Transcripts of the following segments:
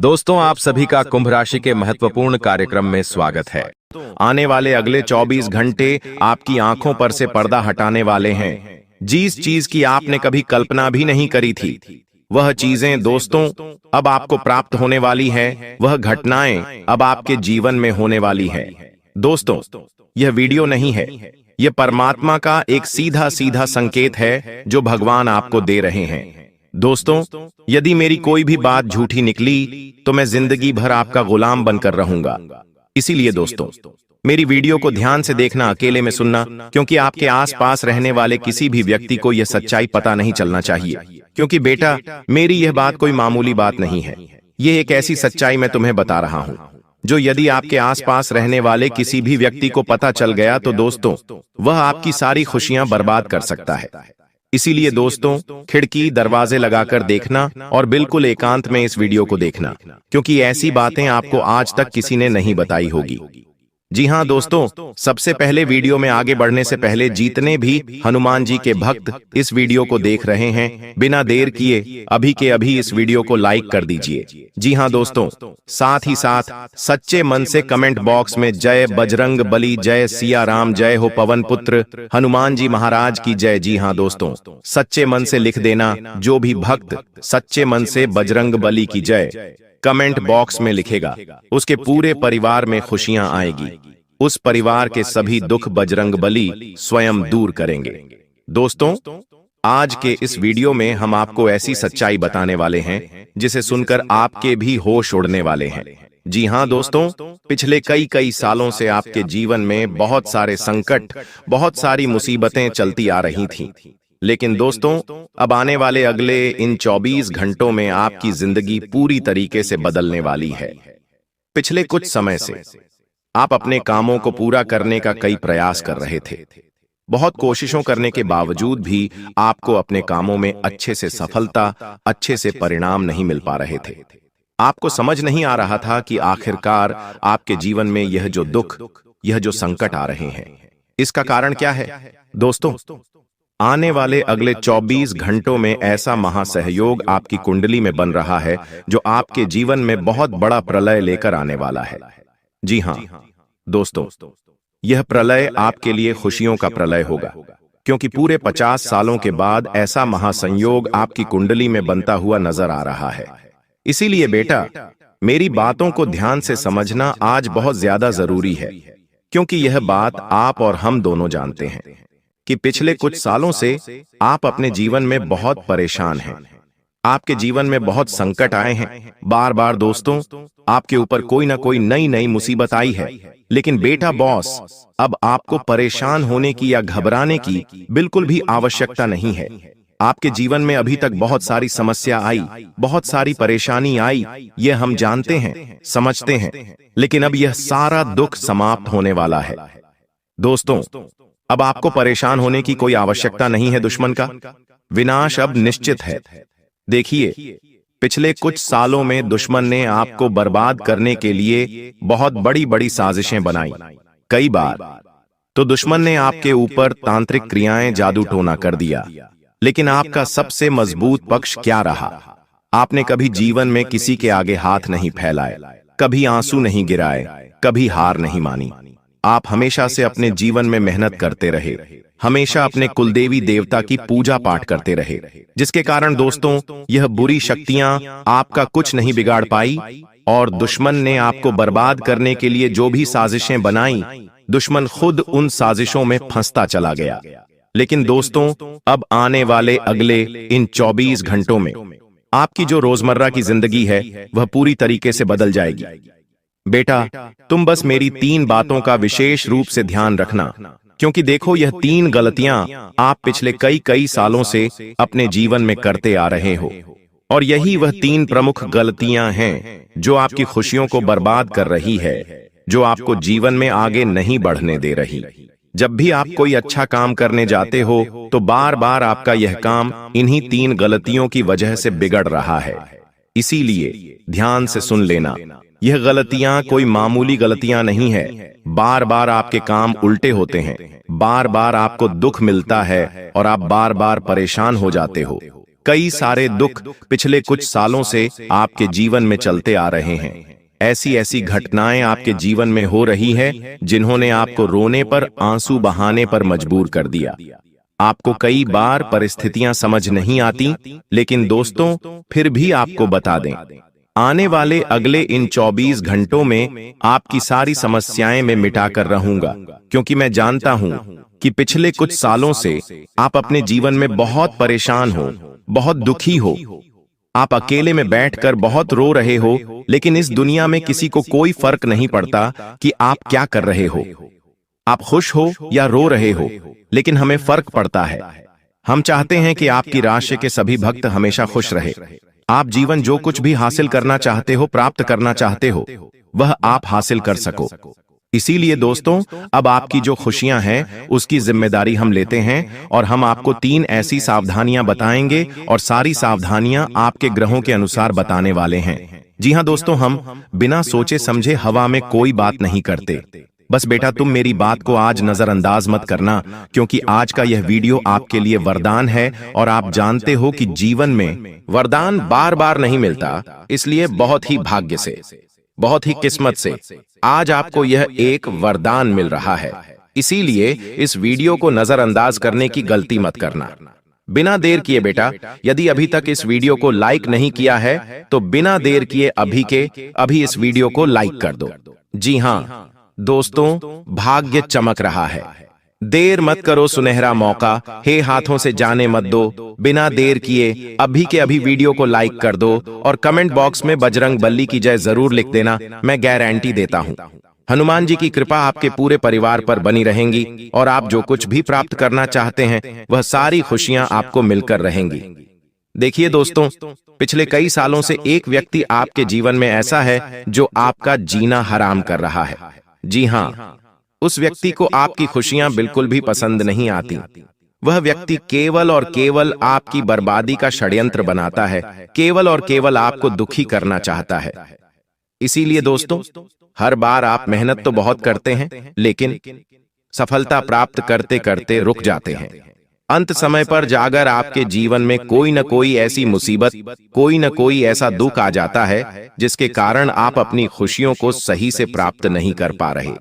दोस्तों, आप सभी का कुंभ राशि के महत्वपूर्ण कार्यक्रम में स्वागत है। आने वाले अगले 24 घंटे आपकी आंखों पर से पर्दा हटाने वाले हैं। जिस चीज की आपने कभी कल्पना भी नहीं करी थी, वह चीजें दोस्तों अब आपको प्राप्त होने वाली है। वह घटनाएं अब आपके जीवन में होने वाली है। दोस्तों, यह वीडियो नहीं है, यह परमात्मा का एक सीधा सीधा संकेत है जो भगवान आपको दे रहे हैं। दोस्तों, यदि मेरी कोई भी बात झूठी निकली तो मैं जिंदगी भर आपका गुलाम बनकर रहूंगा। इसीलिए दोस्तों, मेरी वीडियो को ध्यान से देखना, अकेले में सुनना, क्योंकि आपके आसपास रहने वाले किसी भी व्यक्ति को यह सच्चाई पता नहीं चलना चाहिए। क्योंकि बेटा, मेरी यह बात कोई मामूली बात नहीं है। यह एक ऐसी सच्चाई मैं तुम्हें बता रहा हूं जो यदि आपके आसपास रहने वाले किसी भी व्यक्ति को पता चल गया तो दोस्तों वह आपकी सारी खुशियां बर्बाद कर सकता है। इसीलिए दोस्तों, खिड़की दरवाजे लगाकर देखना और बिल्कुल एकांत में इस वीडियो को देखना, क्योंकि ऐसी बातें आपको आज तक किसी ने नहीं बताई होगी। जी हां दोस्तों, सबसे पहले वीडियो में आगे बढ़ने से पहले जितने भी हनुमान जी के भक्त इस वीडियो को देख रहे हैं, बिना देर किए अभी के अभी इस वीडियो को लाइक कर दीजिए। जी हां दोस्तों, साथ ही साथ सच्चे मन से कमेंट बॉक्स में जय बजरंग बली, जय सिया राम, जय हो पवन पुत्र हनुमान जी महाराज की जय। जी हां दोस्तों, सच्चे मन से लिख देना। जो भी भक्त सच्चे मन से बजरंग बली की जय कमेंट बॉक्स में लिखेगा, उसके पूरे परिवार में खुशियां आएगी। उस परिवार के सभी दुख बजरंग बली स्वयं दूर करेंगे। दोस्तों, आज के इस वीडियो में हम आपको ऐसी सच्चाई बताने वाले हैं जिसे सुनकर आपके भी होश उड़ने वाले हैं। जी हां दोस्तों, पिछले कई सालों से आपके जीवन में बहुत सारे संकट, बहुत सारी मुसीबतें चलती आ रही थीं। लेकिन दोस्तों, अब आने वाले अगले इन 24 घंटों में आपकी जिंदगी पूरी तरीके से बदलने वाली है। पिछले कुछ समय से आप अपने कामों को पूरा करने का कई प्रयास कर रहे थे। बहुत कोशिशों करने के बावजूद भी आपको अपने कामों में अच्छे से सफलता, अच्छे से परिणाम नहीं मिल पा रहे थे। आपको समझ नहीं आ रहा था कि आखिरकार आपके जीवन में यह जो दुख, यह जो संकट आ रहे हैं, इसका कारण क्या है। दोस्तों, आने वाले अगले 24 घंटों में ऐसा महासहयोग आपकी कुंडली में बन रहा है जो आपके जीवन में बहुत बड़ा प्रलय लेकर आने वाला है। जी हां दोस्तों, यह प्रलय आपके लिए खुशियों का प्रलय होगा, क्योंकि पूरे 50 सालों के बाद ऐसा महासंयोग आपकी कुंडली में बनता हुआ नजर आ रहा है। इसीलिए बेटा, मेरी बातों को ध्यान से समझना आज बहुत ज्यादा जरूरी है, क्योंकि यह बात आप और हम दोनों जानते हैं कि पिछले कुछ सालों से आप अपने जीवन में बहुत परेशान हैं। आपके जीवन में बहुत संकट आए हैं। बार बार दोस्तों, आपके ऊपर कोई ना कोई नई मुसीबत आई है। लेकिन बेटा बॉस, अब आपको परेशान होने की या घबराने की बिल्कुल भी आवश्यकता नहीं है। आपके जीवन में अभी तक बहुत सारी समस्या आई, बहुत सारी परेशानी आई, ये हम जानते हैं, समझते हैं, लेकिन अब यह सारा दुख समाप्त होने वाला है। दोस्तों, अब आपको परेशान होने की कोई आवश्यकता नहीं है। दुश्मन का विनाश अब निश्चित है। देखिए, पिछले कुछ सालों में दुश्मन ने आपको बर्बाद करने के लिए बहुत बड़ी साजिशें बनाई। कई बार तो दुश्मन ने आपके ऊपर तांत्रिक क्रियाएं, जादू टोना कर दिया। लेकिन आपका सबसे मजबूत पक्ष क्या रहा? आपने कभी जीवन में किसी के आगे हाथ नहीं फैलाए, कभी आंसू नहीं गिराए, कभी हार नहीं मानी। आप हमेशा से अपने जीवन में मेहनत करते रहे, हमेशा अपने कुलदेवी देवता की पूजा पाठ करते रहे, जिसके कारण दोस्तों यह बुरी शक्तियां आपका कुछ नहीं बिगाड़ पाई। और दुश्मन ने आपको बर्बाद करने के लिए जो भी साजिशें बनाई, दुश्मन खुद उन साजिशों में फंसता चला गया। लेकिन दोस्तों, अब आने वाले अगले इन 24 घंटों में आपकी जो रोजमर्रा की जिंदगी है वह पूरी तरीके से बदल जाएगी। बेटा, तुम बस मेरी 3 बातों का विशेष रूप से ध्यान रखना, क्योंकि देखो, यह 3 गलतियां आप पिछले कई सालों से अपने जीवन में करते आ रहे हो, और यही वह 3 प्रमुख गलतियां हैं जो आपकी खुशियों को बर्बाद कर रही है, जो आपको जीवन में आगे नहीं बढ़ने दे रही। जब भी आप कोई अच्छा काम करने जाते हो तो बार बार आपका यह काम इन्हीं 3 गलतियों की वजह से बिगड़ रहा है। इसीलिए ध्यान से सुन लेना, यह गलतियां कोई मामूली गलतियां नहीं है। बार बार आपके काम उल्टे होते हैं, बार बार आपको दुख मिलता है और आप बार बार परेशान हो जाते हो। कई सारे दुख पिछले कुछ सालों से आपके जीवन में चलते आ रहे हैं। ऐसी ऐसी घटनाएं आपके जीवन में हो रही है जिन्होंने आपको रोने पर, आंसू बहाने पर मजबूर कर दिया। आपको कई बार परिस्थितियां समझ नहीं आती, लेकिन दोस्तों फिर भी आपको बता दें, आने वाले अगले इन 24 घंटों में आपकी सारी समस्याएं मैं मिटा कर रहूंगा, क्योंकि मैं जानता हूं कि पिछले कुछ सालों से आप अपने जीवन में बहुत परेशान हो, बहुत दुखी हो। आप अकेले में बैठकर बहुत रो रहे हो, लेकिन इस दुनिया में किसी को कोई फर्क नहीं पड़ता कि आप क्या कर रहे हो। आप खुश हो या रो रहे हो, लेकिन हमें फर्क पड़ता है। हम चाहते हैं कि आपकी राशि के सभी भक्त हमेशा खुश रहे। आप जीवन जो कुछ भी हासिल करना चाहते हो, प्राप्त करना चाहते हो, वह आप हासिल कर सको। इसीलिए दोस्तों, अब आपकी जो खुशियां हैं उसकी जिम्मेदारी हम लेते हैं, और हम आपको 3 ऐसी सावधानियां बताएंगे, और सारी सावधानियां आपके ग्रहों के अनुसार बताने वाले हैं। जी हां दोस्तों, हम बिना सोचे समझे हवा में कोई बात नहीं करते। बस बेटा, तुम मेरी बात को आज नजरअंदाज मत करना, क्योंकि आज का यह वीडियो आपके लिए वरदान है, और आप जानते हो कि जीवन में वरदान बार बार नहीं मिलता, इसलिए बहुत ही भाग्य से, बहुत ही किस्मत से आज आपको यह एक वरदान मिल रहा है। इसीलिए इस वीडियो को नजरअंदाज करने की गलती मत करना। बिना देर किए बेटा, यदि अभी तक इस वीडियो को लाइक नहीं किया है तो बिना देर किए अभी के अभी इस वीडियो को लाइक कर दो। जी हां दोस्तों, भाग्य चमक रहा है। देर मत करो, सुनहरा मौका हे हाथों से जाने मत दो। बिना देर किए अभी के अभी वीडियो को लाइक कर दो, और कमेंट बॉक्स में बजरंग बली की जय जरूर लिख देना। मैं गारंटी देता हूं, हनुमान जी की कृपा आपके पूरे परिवार पर बनी रहेंगी, और आप जो कुछ भी प्राप्त करना चाहते हैं वह सारी खुशियां आपको मिलकर रहेंगी। देखिए दोस्तों, पिछले कई सालों से एक व्यक्ति आपके जीवन में ऐसा है जो आपका जीना हराम कर रहा है। जी हां, उस व्यक्ति को आपकी खुशियां बिल्कुल भी पसंद नहीं आती। वह व्यक्ति केवल और केवल आपकी बर्बादी का षड्यंत्र बनाता है, केवल और केवल आपको दुखी करना चाहता है। इसीलिए दोस्तों, हर बार आप मेहनत तो बहुत करते हैं, लेकिन सफलता प्राप्त करते करते रुक जाते हैं। अंत समय पर जाकर आपके जीवन में कोई न कोई ऐसी मुसीबत, कोई न कोई ऐसा दुख आ जाता है जिसके कारण आप अपनी खुशियों को सही से प्राप्त नहीं कर पा रहे।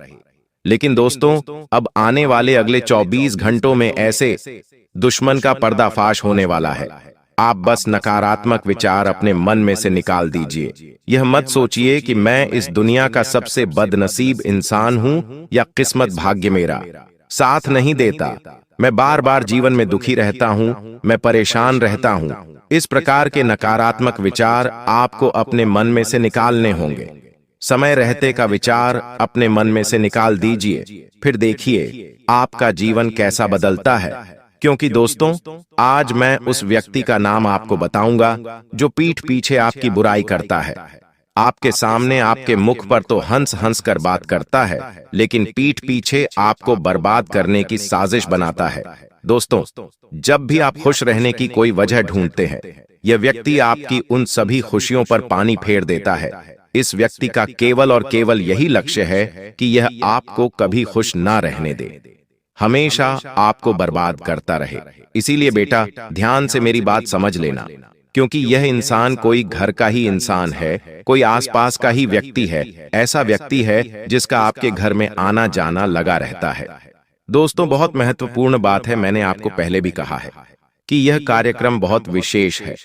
लेकिन दोस्तों, अब आने वाले अगले 24 घंटों में ऐसे दुश्मन का पर्दाफाश होने वाला है। आप बस नकारात्मक विचार अपने मन में से निकाल दीजिए। यह मत सोचिए कि मैं इस दुनिया का सबसे बदनसीब इंसान हूं, या किस्मत भाग्य मेरा साथ नहीं देता, मैं बार बार जीवन में दुखी रहता हूं, मैं परेशान रहता हूं। इस प्रकार के नकारात्मक विचार आपको अपने मन में से निकालने होंगे। समय रहते का विचार अपने मन में से निकाल दीजिए, फिर देखिए आपका जीवन कैसा बदलता है। क्योंकि दोस्तों, आज मैं उस व्यक्ति का नाम आपको बताऊंगा जो पीठ पीछे आपकी बुराई करता है। आपके सामने, आपके मुख पर तो हंस हंस कर बात करता है, लेकिन पीठ पीछे आपको बर्बाद करने की साजिश बनाता है। दोस्तों, जब भी आप खुश रहने की कोई वजह ढूंढते हैं, यह व्यक्ति आपकी उन सभी खुशियों पर पानी फेर देता है। इस व्यक्ति का केवल और केवल यही लक्ष्य है कि यह आपको कभी खुश ना रहने दे, हमेशा आपको बर्बाद करता रहे। इसीलिए बेटा, ध्यान से मेरी बात समझ लेना, क्योंकि यह इंसान कोई घर का ही इंसान है, कोई आसपास का ही व्यक्ति है, ऐसा व्यक्ति है जिसका आपके घर में आना जाना लगा रहता है। दोस्तों, बहुत महत्वपूर्ण बात है, मैंने आपको पहले भी कहा है कि यह कार्यक्रम बहुत विशेष है,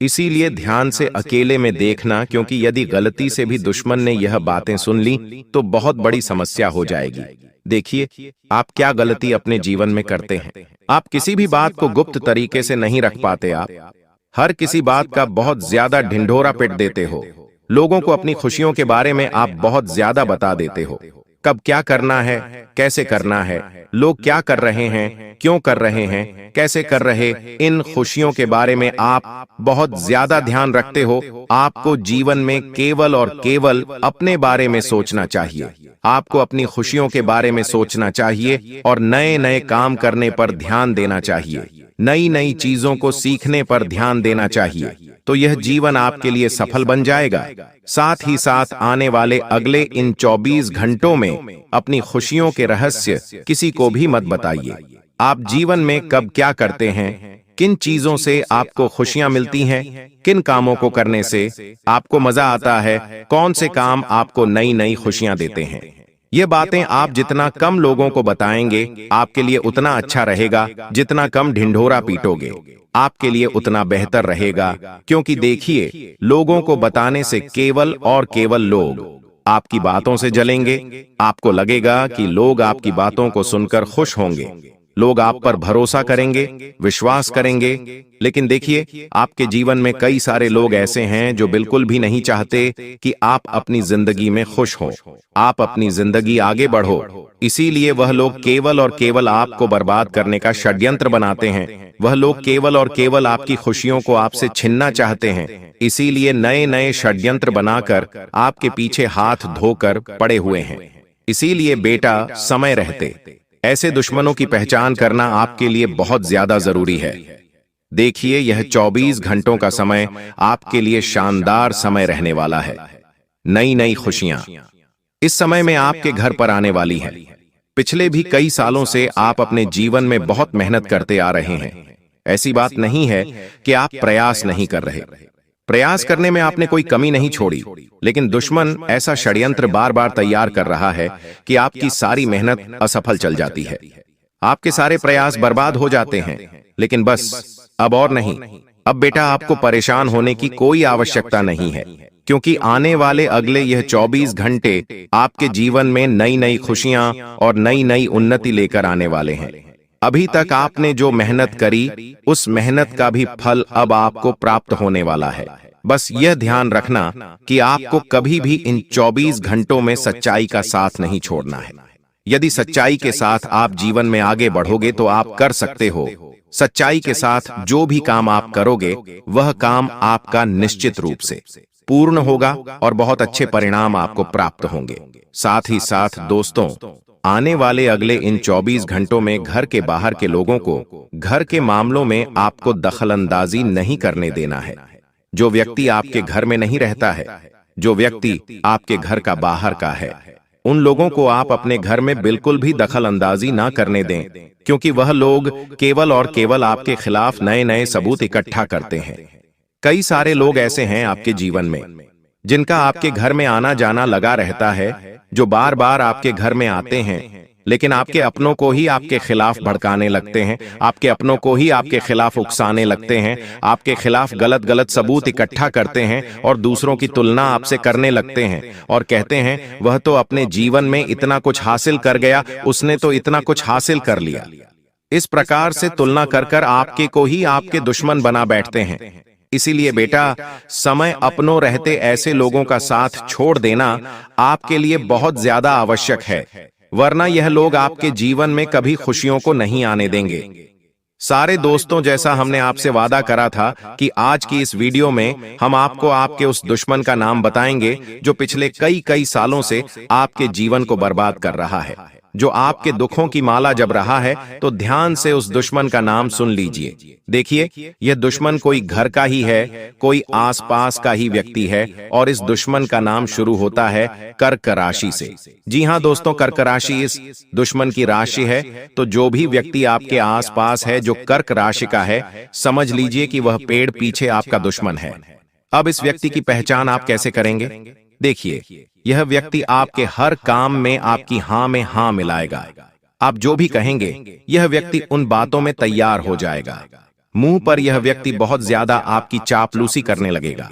इसीलिए ध्यान से अकेले में देखना, क्योंकि यदि गलती से भी दुश्मन ने यह बातें सुन ली तो बहुत बड़ी समस्या हो जाएगी। देखिए, आप क्या गलती अपने जीवन में करते हैं। आप किसी भी बात को गुप्त तरीके से नहीं रख पाते। आप हर किसी बात का बहुत ज्यादा ढिंढोरा पिट देते हो। लोगों को अपनी खुशियों के बारे में आप बहुत ज्यादा बता देते हो। कब क्या करना है, कैसे करना है, लोग क्या कर रहे हैं, क्यों कर रहे हैं, कैसे कर रहे, इन खुशियों के बारे में आप बहुत ज्यादा ध्यान रखते हो। आपको जीवन में केवल और केवल अपने बारे में सोचना चाहिए। आपको अपनी खुशियों के बारे में सोचना चाहिए, और नए नए काम करने पर ध्यान देना चाहिए, नई नई चीजों को सीखने पर ध्यान देना चाहिए। तो यह जीवन आपके लिए सफल बन जाएगा। साथ ही साथ आने वाले अगले इन 24 घंटों में अपनी खुशियों के रहस्य किसी को भी मत बताइए। आप जीवन में कब क्या करते हैं, किन चीजों से आपको खुशियां मिलती हैं, किन कामों को करने से आपको मजा आता है, कौन से काम आपको नई नई खुशियां देते हैं। ये बातें आप जितना कम लोगों को बताएंगे आपके लिए उतना अच्छा रहेगा। जितना कम ढिंढोरा पीटोगे आपके लिए उतना बेहतर रहेगा। क्योंकि देखिए, लोगों को बताने से केवल और केवल लोग आपकी बातों से जलेंगे। आपको लगेगा कि लोग आपकी बातों को सुनकर खुश होंगे, लोग आप पर भरोसा करेंगे, विश्वास करेंगे। लेकिन देखिए, आपके जीवन में कई सारे लोग ऐसे हैं जो बिल्कुल भी नहीं चाहते कि आप अपनी जिंदगी में खुश हो, आप अपनी जिंदगी आगे बढ़ो। इसीलिए वह लोग केवल और केवल आपको बर्बाद करने का षड्यंत्र बनाते हैं। वह लोग केवल और केवल आपकी खुशियों को आपसे छीनना चाहते हैं। इसीलिए नए नए षड्यंत्र बनाकर आपके पीछे हाथ धोकर पड़े हुए हैं। इसीलिए बेटा, समय रहते ऐसे दुश्मनों की पहचान करना आपके लिए बहुत ज्यादा जरूरी है। देखिए, यह 24 घंटों का समय आपके लिए शानदार समय रहने वाला है। नई नई खुशियां इस समय में आपके घर पर आने वाली हैं। पिछले भी कई सालों से आप अपने जीवन में बहुत मेहनत करते आ रहे हैं। ऐसी बात नहीं है कि आप प्रयास नहीं कर रहे। प्रयास करने में आपने कोई कमी नहीं छोड़ी, लेकिन दुश्मन ऐसा षड्यंत्र बार बार तैयार कर रहा है कि आपकी सारी मेहनत असफल चल जाती है। आपके सारे प्रयास बर्बाद हो जाते हैं। लेकिन बस अब और नहीं, अब बेटा आपको परेशान होने की कोई आवश्यकता नहीं है। क्योंकि आने वाले अगले यह 24 घंटे आपके जीवन में नई नई खुशियां और नई नई उन्नति लेकर आने वाले हैं। अभी तक आपने जो मेहनत करी, उस मेहनत का भी फल अब आपको प्राप्त होने वाला है। बस यह ध्यान रखना कि आपको कभी भी इन 24 घंटों में सच्चाई का साथ नहीं छोड़ना है। यदि सच्चाई के साथ आप जीवन में आगे बढ़ोगे तो आप कर सकते हो। सच्चाई के साथ जो भी काम आप करोगे, वह काम आपका निश्चित रूप से पूर्ण होगा और बहुत अच्छे परिणाम आपको प्राप्त होंगे। साथ ही साथ दोस्तों, आने वाले अगले इन 24 घंटों में घर के बाहर के लोगों को घर के मामलों में आपको दखलंदाजी नहीं करने देना है। जो व्यक्ति आपके घर में नहीं रहता है, जो व्यक्ति आपके घर का बाहर का है, उन लोगों को आप अपने घर में बिल्कुल भी दखलंदाजी ना करने दें। क्योंकि वह लोग केवल और केवल आपके खिलाफ नए नए सबूत इकट्ठा करते हैं। कई सारे लोग ऐसे हैं आपके जीवन में जिनका आपके घर में आना जाना लगा रहता है, जो बार बार आपके घर में आते हैं, लेकिन आपके अपनों को ही आपके खिलाफ भड़काने लगते हैं, आपके अपनों को ही आपके खिलाफ उकसाने लगते हैं, आपके खिलाफ गलत गलत सबूत इकट्ठा करते हैं और दूसरों की तुलना आपसे करने लगते हैं और कहते हैं वह तो अपने जीवन में इतना कुछ हासिल कर गया, उसने तो इतना कुछ हासिल कर लिया। इस प्रकार से तुलना कर कर आपके को ही आपके दुश्मन बना बैठते हैं। इसीलिए बेटा, समय अपनों रहते ऐसे लोगों का साथ छोड़ देना आपके लिए बहुत ज्यादा आवश्यक है, वरना यह लोग आपके जीवन में कभी खुशियों को नहीं आने देंगे। सारे दोस्तों, जैसा हमने आपसे वादा करा था कि आज की इस वीडियो में हम आपको आपके उस दुश्मन का नाम बताएंगे जो पिछले कई सालों से आपके जीवन को बर्बाद कर रहा है, जो आपके दुखों की माला जप रहा है। तो ध्यान से उस दुश्मन का नाम सुन लीजिए। देखिए, यह दुश्मन कोई घर का ही है, कोई आसपास का ही व्यक्ति है और इस दुश्मन का नाम शुरू होता है कर्क राशि से। जी हां दोस्तों, कर्क राशि इस दुश्मन की राशि है। तो जो भी व्यक्ति आपके आसपास है जो कर्क राशि का है, समझ लीजिए कि वह पेड़ पीछे आपका दुश्मन है। अब इस व्यक्ति की पहचान आप कैसे करेंगे? देखिए, यह व्यक्ति आपके हर काम में आपकी हां में हां मिलाएगा। आप जो भी कहेंगे, यह व्यक्ति उन बातों में तैयार हो जाएगा। मुंह पर यह व्यक्ति बहुत ज्यादा आपकी चापलूसी करने लगेगा।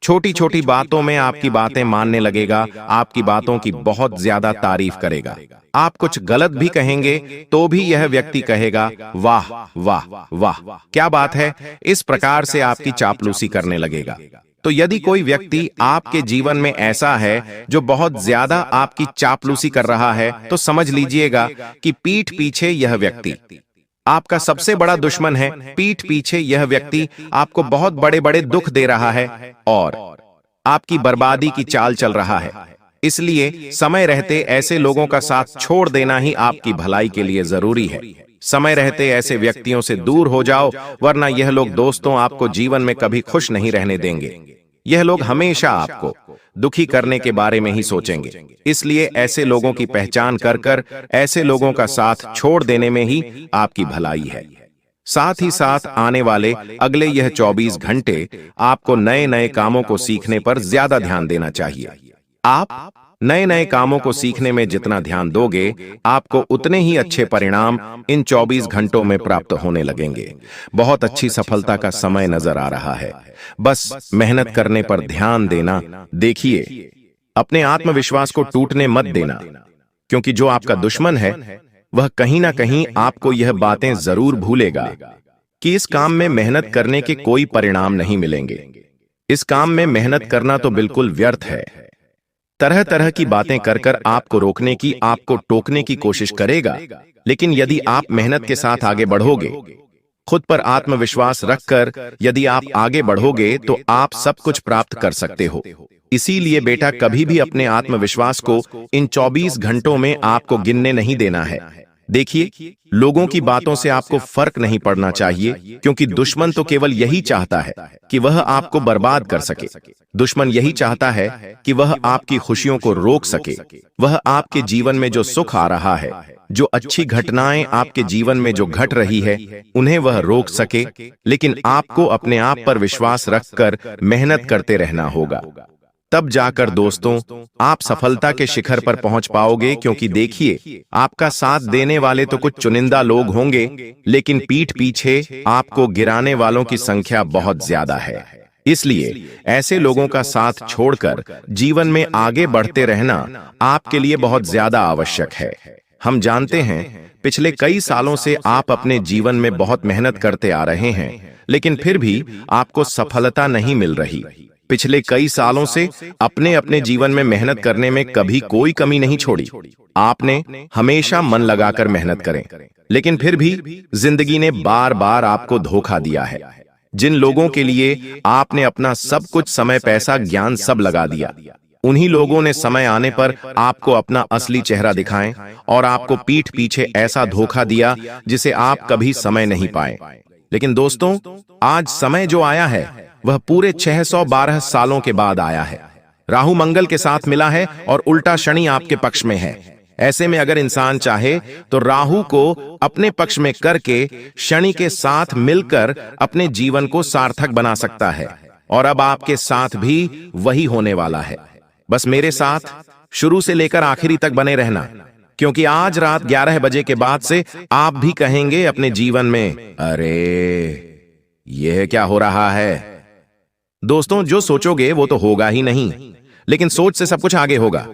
छोटी छोटी बातों में आपकी बातें मानने लगेगा, आपकी बातों की बहुत ज्यादा तारीफ करेगा। आप कुछ गलत भी कहेंगे तो भी यह व्यक्ति कहेगा वाह वाह वाह, क्या बात है। इस प्रकार से आपकी चापलूसी करने लगेगा। तो यदि कोई व्यक्ति आपके जीवन में ऐसा है जो बहुत ज्यादा आपकी चापलूसी कर रहा है, तो समझ लीजिएगा कि पीठ पीछे यह व्यक्ति आपका सबसे बड़ा दुश्मन है। पीठ पीछे यह व्यक्ति आपको बहुत बड़े बड़े दुख दे रहा है और आपकी बर्बादी की चाल चल रहा है। इसलिए समय रहते ऐसे लोगों का साथ छोड़ देना ही आपकी भलाई के लिए जरूरी है। समय रहते ऐसे व्यक्तियों से दूर हो जाओ, वरना यह लोग दोस्तों आपको जीवन में कभी खुश नहीं रहने देंगे। यह लोग हमेशा आपको दुखी करने के बारे में ही सोचेंगे। इसलिए ऐसे लोगों की पहचान कर कर ऐसे लोगों का साथ छोड़ देने में ही आपकी भलाई है। साथ ही साथ आने वाले अगले यह 24 घंटे आपको नए नए कामों को सीखने पर ज्यादा ध्यान देना चाहिए। आप नए नए कामों को सीखने में जितना ध्यान दोगे, आपको उतने ही अच्छे परिणाम इन 24 घंटों में प्राप्त होने लगेंगे। बहुत अच्छी सफलता का समय नजर आ रहा है। बस मेहनत करने पर ध्यान देना। देखिए, अपने आत्मविश्वास को टूटने मत देना, क्योंकि जो आपका दुश्मन है वह कहीं ना कहीं आपको यह बातें जरूर भूलेगा कि इस काम में मेहनत करने के कोई परिणाम नहीं मिलेंगे। इस काम में मेहनत करना तो बिल्कुल व्यर्थ है। तरह तरह की बातें कर कर आपको रोकने की, आपको टोकने की कोशिश करेगा, लेकिन यदि आप मेहनत के साथ आगे बढ़ोगे, खुद पर आत्मविश्वास रखकर यदि आप आगे बढ़ोगे, तो आप सब कुछ प्राप्त कर सकते हो। इसीलिए बेटा, कभी भी अपने आत्मविश्वास को इन 24 घंटों में आपको गिनने नहीं देना है। देखिए, लोगों की बातों से आपको फर्क नहीं पड़ना चाहिए, क्योंकि दुश्मन तो केवल यही चाहता है कि वह आपको बर्बाद कर सके। दुश्मन यही चाहता है कि वह आपकी खुशियों को रोक सके। वह आपके जीवन में जो सुख आ रहा है, जो अच्छी घटनाएं आपके जीवन में जो घट रही है, उन्हें वह रोक सके। लेकिन आपको अपने आप पर विश्वास रखकर मेहनत करते रहना होगा। तब जाकर दोस्तों, आप सफलता के शिखर पर पहुंच पाओगे। क्योंकि देखिए, आपका साथ देने वाले तो कुछ चुनिंदा लोग होंगे, लेकिन पीठ पीछे आपको गिराने वालों की संख्या बहुत ज्यादा है। इसलिए ऐसे लोगों का साथ छोड़कर जीवन में आगे बढ़ते रहना आपके लिए बहुत ज्यादा आवश्यक है। हम जानते हैं, पिछले कई सालों से आप अपने जीवन में बहुत मेहनत करते आ रहे हैं, लेकिन फिर भी आपको सफलता नहीं मिल रही। पिछले कई सालों से अपने अपने जीवन में मेहनत करने में कभी कोई कमी नहीं छोड़ी। आपने हमेशा मन लगाकर मेहनत करें, लेकिन फिर भी जिंदगी ने बार बार आपको धोखा दिया है। जिन लोगों के लिए आपने अपना सब कुछ, समय, पैसा, ज्ञान सब लगा दिया, उन्हीं लोगों ने समय आने पर आपको अपना असली चेहरा दिखाएं और आपको पीठ पीछे ऐसा धोखा दिया जिसे आप कभी समय नहीं पाए। लेकिन दोस्तों, आज समय जो आया है वह पूरे 612 सालों के बाद आया है। राहु मंगल के साथ मिला है और उल्टा शनि आपके पक्ष में है। ऐसे में अगर इंसान चाहे तो राहु को अपने पक्ष में करके शनि के साथ मिलकर अपने जीवन को सार्थक बना सकता है। और अब आपके साथ भी वही होने वाला है। बस मेरे साथ शुरू से लेकर आखिरी तक बने रहना, क्योंकि आज रात 11 बजे के बाद से आप भी कहेंगे अपने जीवन में, अरे यह क्या हो रहा है। दोस्तों, जो सोचोगे वो तो होगा ही नहीं, लेकिन सोच से सब कुछ आगे होगा।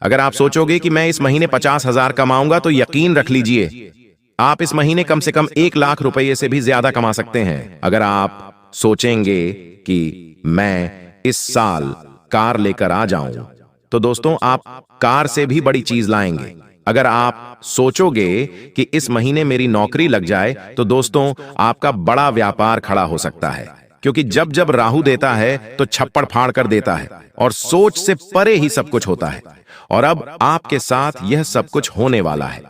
अगर आप सोचोगे कि मैं इस महीने 50,000 कमाऊंगा, तो यकीन रख लीजिए आप इस महीने कम से कम 1 लाख रुपए से भी ज्यादा कमा सकते हैं। अगर आप सोचेंगे कि मैं इस साल कार लेकर आ जाऊं, तो दोस्तों आप कार से भी बड़ी चीज लाएंगे। अगर आप सोचोगे कि इस महीने मेरी नौकरी लग जाए, तो दोस्तों आपका बड़ा व्यापार खड़ा हो सकता है। क्योंकि जब जब राहु देता है तो छप्पड़ फाड़ कर देता है, और सोच से परे ही सब कुछ होता है। और अब आपके साथ यह सब कुछ होने वाला है।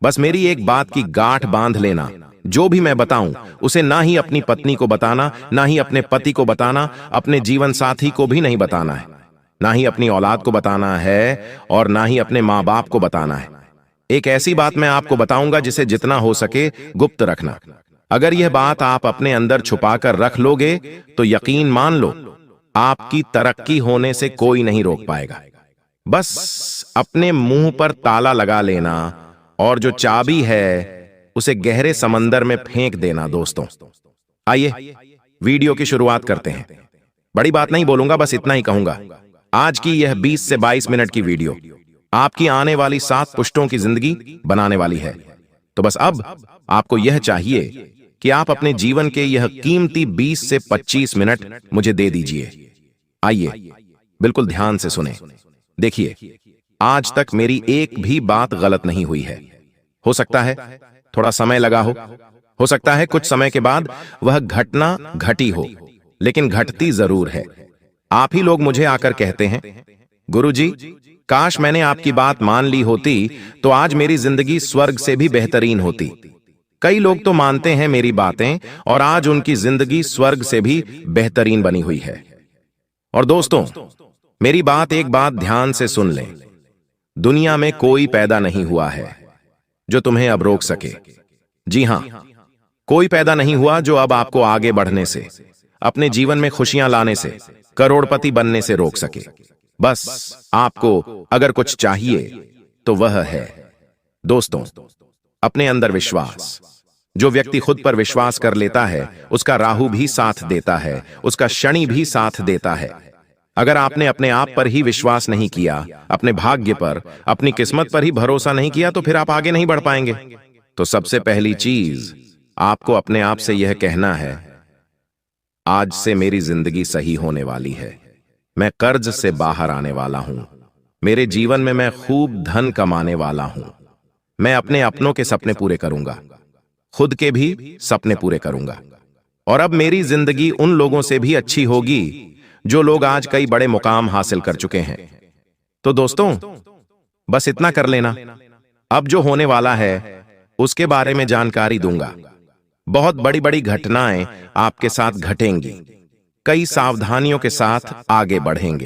बस मेरी एक बात की गांठ बांध लेना, जो भी मैं बताऊं उसे ना ही अपनी पत्नी को बताना, ना ही अपने पति को बताना, अपने जीवन साथी को भी नहीं बताना है, ना ही अपनी औलाद को बताना है, और ना ही अपने माँ बाप को बताना है। एक ऐसी बात मैं आपको बताऊंगा जिसे जितना हो सके गुप्त रखना। अगर यह बात आप अपने अंदर छुपाकर रख लोगे, तो यकीन मान लो, आपकी तरक्की होने से कोई नहीं रोक पाएगा। बस अपने मुंह पर ताला लगा लेना और जो चाबी है उसे गहरे समंदर में फेंक देना। दोस्तों, आइए वीडियो की शुरुआत करते हैं। बड़ी बात नहीं बोलूंगा, बस इतना ही कहूंगा। आज की यह 20 से 22 मिनट की वीडियो आपकी आने वाली 7 पुश्तों की जिंदगी बनाने वाली है। तो बस अब आपको यह चाहिए कि आप अपने जीवन के यह कीमती 20 से 25 मिनट मुझे दे दीजिए। आइए बिल्कुल ध्यान से सुने। देखिए, आज तक मेरी एक भी बात गलत नहीं हुई है। हो सकता है थोड़ा समय लगा हो सकता है कुछ समय के बाद वह घटना घटी हो, लेकिन घटती जरूर है। आप ही लोग मुझे आकर कहते हैं, गुरुजी, काश मैंने आपकी बात मान ली होती तो आज मेरी जिंदगी स्वर्ग से भी बेहतरीन होती। कई लोग तो मानते हैं मेरी बातें और आज उनकी जिंदगी स्वर्ग से भी बेहतरीन बनी हुई है। और दोस्तों, मेरी बात एक बात ध्यान से सुन लें। दुनिया में कोई पैदा नहीं हुआ है जो तुम्हें अब रोक सके। जी हां, कोई पैदा नहीं हुआ जो अब आपको आगे बढ़ने से, अपने जीवन में खुशियां लाने से, करोड़पति बनने से रोक सके। बस आपको अगर कुछ चाहिए तो वह है दोस्तों अपने अंदर विश्वास। जो व्यक्ति खुद पर विश्वास कर लेता है उसका राहु भी साथ देता है, उसका शनि भी साथ देता है। अगर आपने अपने आप पर ही विश्वास नहीं किया, अपने भाग्य पर, अपनी किस्मत पर ही भरोसा नहीं किया, तो फिर आप आगे नहीं बढ़ पाएंगे। तो सबसे पहली चीज आपको अपने आप से यह कहना है, आज से मेरी जिंदगी सही होने वाली है, मैं कर्ज से बाहर आने वाला हूं, मेरे जीवन में मैं खूब धन कमाने वाला हूं, मैं अपने अपनों के सपने पूरे करूंगा, खुद के भी सपने पूरे करूंगा, और अब मेरी जिंदगी उन लोगों से भी अच्छी होगी जो लोग आज कई बड़े मुकाम हासिल कर चुके हैं। तो दोस्तों बस इतना कर लेना, अब जो होने वाला है उसके बारे में जानकारी दूंगा। बहुत बड़ी बड़ी घटनाएं आपके साथ घटेंगी, कई सावधानियों के साथ आगे बढ़ेंगे।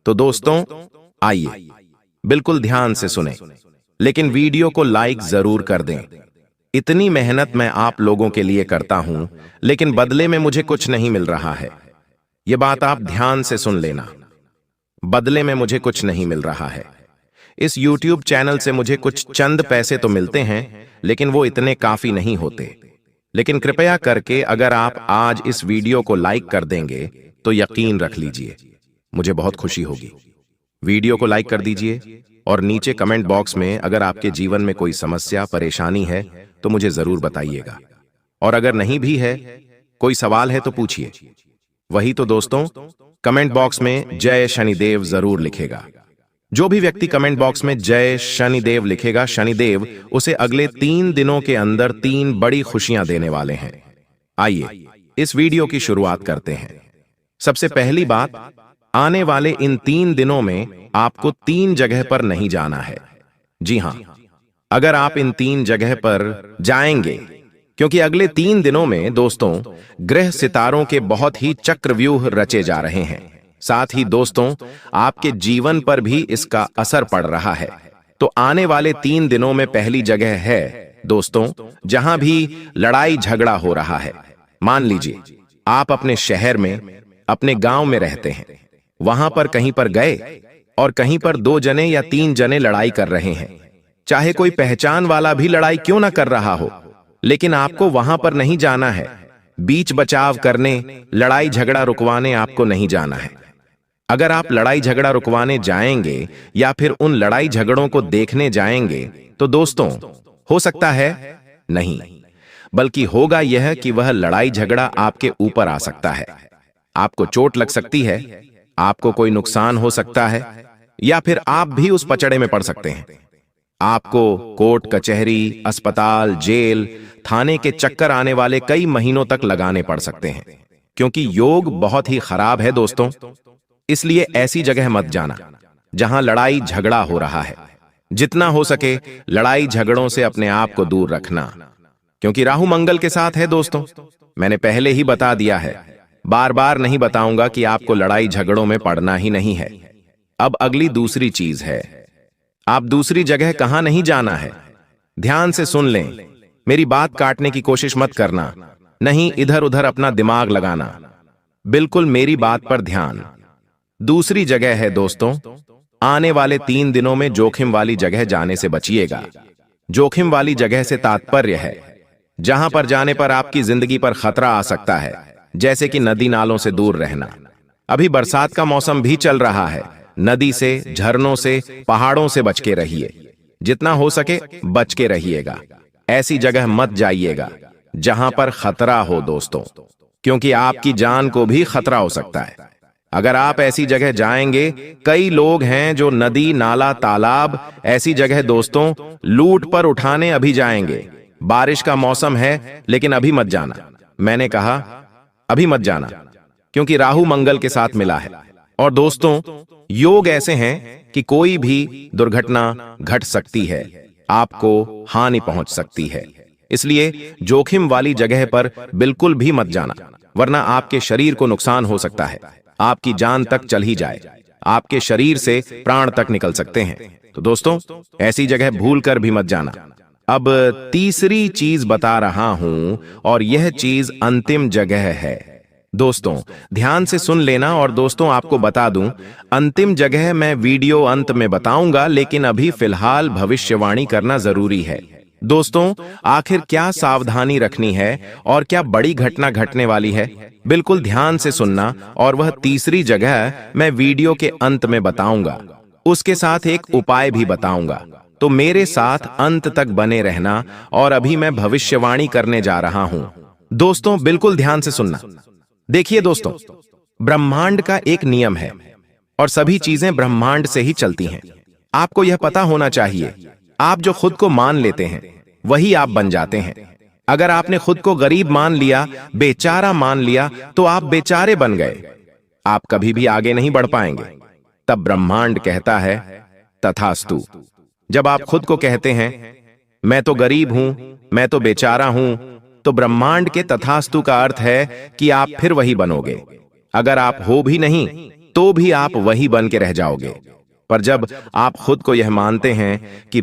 तो दोस्तों आइए बिल्कुल ध्यान से सुने, लेकिन वीडियो को लाइक जरूर कर दें। इतनी मेहनत मैं आप लोगों के लिए करता हूं, लेकिन बदले में मुझे कुछ नहीं मिल रहा है। यह बात आप ध्यान से सुन लेना, बदले में मुझे कुछ नहीं मिल रहा है। इस YouTube चैनल से मुझे कुछ चंद पैसे तो मिलते हैं, लेकिन वो इतने काफी नहीं होते। लेकिन कृपया करके अगर आप आज इस वीडियो को लाइक कर देंगे तो यकीन रख लीजिए मुझे बहुत खुशी होगी। वीडियो को लाइक कर दीजिए और नीचे कमेंट बॉक्स में अगर आपके जीवन में कोई समस्या परेशानी है तो मुझे जरूर बताइएगा, और अगर नहीं भी है, कोई सवाल है तो पूछिए। वही तो दोस्तों, कमेंट बॉक्स में जय शनिदेव जरूर लिखेगा। जो भी व्यक्ति कमेंट बॉक्स में जय शनिदेव लिखेगा, शनिदेव उसे अगले 3 दिनों के अंदर 3 बड़ी खुशियां देने वाले हैं। आइए इस वीडियो की शुरुआत करते हैं। सबसे पहली बात, आने वाले इन 3 दिनों में आपको 3 जगह पर नहीं जाना है। जी हां, अगर आप इन 3 जगह पर जाएंगे, क्योंकि अगले 3 दिनों में दोस्तों ग्रह सितारों के बहुत ही चक्रव्यूह रचे जा रहे हैं। साथ ही दोस्तों आपके जीवन पर भी इसका असर पड़ रहा है। तो आने वाले 3 दिनों में पहली जगह है दोस्तों जहां भी लड़ाई झगड़ा हो रहा है। मान लीजिए आप अपने शहर में, अपने गांव में रहते हैं, वहां पर कहीं पर गए और कहीं पर 2 जने या 3 जने लड़ाई कर रहे हैं। चाहे कोई पहचान वाला भी लड़ाई क्यों ना कर रहा हो, लेकिन आपको वहां पर नहीं जाना है। बीच बचाव करने, लड़ाई झगड़ा रुकवाने आपको नहीं जाना है। अगर आप लड़ाई झगड़ा रुकवाने जाएंगे या फिर उन लड़ाई झगड़ों को देखने जाएंगे तो दोस्तों हो सकता है नहीं, बल्कि होगा यह कि वह लड़ाई झगड़ा आपके ऊपर आ सकता है। आपको चोट लग सकती है, आपको कोई नुकसान हो सकता है, या फिर आप भी उस पचड़े में पड़ सकते हैं। आपको कोर्ट कचहरी, अस्पताल, जेल, थाने के चक्कर आने वाले कई महीनों तक लगाने पड़ सकते हैं, क्योंकि योग बहुत ही खराब है दोस्तों। इसलिए ऐसी जगह मत जाना जहां लड़ाई झगड़ा हो रहा है। जितना हो सके लड़ाई झगड़ों से अपने आप को दूर रखना, क्योंकि राहु मंगल के साथ है दोस्तों। मैंने पहले ही बता दिया है, बार बार नहीं बताऊंगा कि आपको लड़ाई झगड़ों में पड़ना ही नहीं है। अब अगली दूसरी चीज है, आप दूसरी जगह कहां नहीं जाना है। ध्यान से सुन लें, मेरी बात काटने की कोशिश मत करना, नहीं इधर उधर अपना दिमाग लगाना, बिल्कुल मेरी बात पर ध्यान। दूसरी जगह है दोस्तों, आने वाले 3 दिनों में जोखिम वाली जगह जाने से बचिएगा। जोखिम वाली जगह से तात्पर्य है जहां पर जाने पर आपकी जिंदगी पर खतरा आ सकता है, जैसे कि नदी नालों से दूर रहना। अभी बरसात का मौसम भी चल रहा है, नदी से, झरनों से, पहाड़ों से बच के रहिए। जितना हो सके बच के रहिएगा। ऐसी जगह मत जाइएगा जहां पर खतरा हो दोस्तों, क्योंकि आपकी जान को भी खतरा हो सकता है। अगर आप ऐसी जगह जाएंगे, कई लोग हैं जो नदी, नाला, तालाब, ऐसी जगह दोस्तों लूट पर उठाने अभी जाएंगे। बारिश का मौसम है, लेकिन अभी मत जाना। मैंने कहा अभी मत जाना, क्योंकि राहु मंगल के साथ मिला है। और दोस्तों योग ऐसे हैं कि कोई भी दुर्घटना घट सकती है, आपको हानि पहुंच सकती है। इसलिए जोखिम वाली जगह पर बिल्कुल भी मत जाना, वरना आपके शरीर को नुकसान हो सकता है, आपकी जान तक चल ही जाए, आपके शरीर से प्राण तक निकल सकते हैं। तो दोस्तों ऐसी जगह भूल कर भी मत जाना। अब तीसरी चीज बता रहा हूं और यह चीज अंतिम जगह है। दोस्तों ध्यान से सुन लेना। और दोस्तों आपको बता दूं, अंतिम जगह मैं वीडियो अंत में बताऊंगा, लेकिन अभी फिलहाल भविष्यवाणी करना जरूरी है। दोस्तों आखिर क्या सावधानी रखनी है और क्या बड़ी घटना घटने वाली है, बिल्कुल ध्यान से सुनना। और वह तीसरी जगह मैं वीडियो के अंत में बताऊंगा, उसके साथ एक उपाय भी बताऊंगा। तो मेरे साथ अंत तक बने रहना। और अभी मैं भविष्यवाणी करने जा रहा हूं। दोस्तों बिल्कुल ध्यान से सुनना। देखिए दोस्तों, ब्रह्मांड का एक नियम है और सभी चीजें ब्रह्मांड से ही चलती हैं। आपको यह पता होना चाहिए, आप जो खुद को मान लेते हैं वही आप बन जाते हैं। अगर आपने खुद को गरीब मान लिया, बेचारा मान लिया, तो आप बेचारे बन गए। आप कभी भी आगे नहीं बढ़ पाएंगे। तब ब्रह्मांड कहता है तथास्तु। जब आप खुद को कहते हैं मैं तो गरीब हूं, मैं तो बेचारा हूं, तो ब्रह्मांड के तथास्तु का अर्थ है कि आप फिर वही बनोगे। अगर आप हो भी नहीं तो भी आप वही बन के रह जाओगे। पर जब आप खुद को यह मानते हैं कि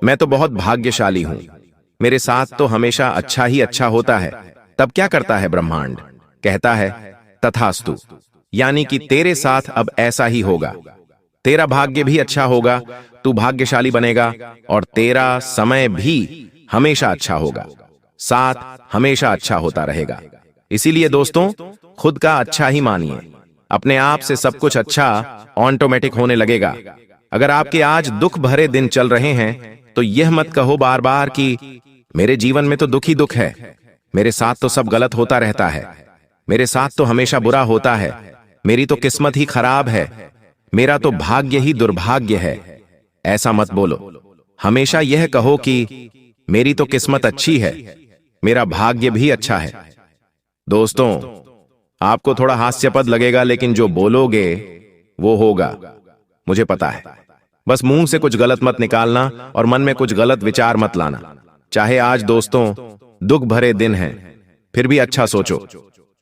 मैं तो बहुत भाग्यशाली हूं, मेरे साथ तो हमेशा अच्छा ही अच्छा होता है, तब क्या करता है ब्रह्मांड? कहता है तथास्तु, यानी कि तेरे साथ अब ऐसा ही होगा। तेरा भाग्य भी अच्छा होगा, तू भाग्यशाली बनेगा और तेरा समय भी हमेशा अच्छा होगा, साथ हमेशा अच्छा होता रहेगा। इसीलिए दोस्तों खुद का अच्छा ही मानिए। अपने आप से सब कुछ अच्छा ऑटोमेटिक होने लगेगा। अगर आपके आज दुख भरे दिन चल रहे हैं तो यह मत कहो बार बार कि मेरे जीवन में तो दुख ही दुख है, मेरे साथ तो सब गलत होता रहता है, मेरे साथ तो हमेशा बुरा होता है, मेरी तो किस्मत ही खराब है, मेरा तो भाग्य ही दुर्भाग्य है। ऐसा मत बोलो। हमेशा यह कहो कि मेरी तो किस्मत अच्छी है, मेरा भाग्य भी अच्छा है। दोस्तों आपको थोड़ा हास्यास्पद लगेगा, लेकिन जो बोलोगे वो होगा, मुझे पता है। बस मुंह से कुछ गलत मत निकालना और मन में कुछ गलत विचार मत लाना। चाहे आज दोस्तों दुख भरे दिन हैं, फिर भी अच्छा सोचो।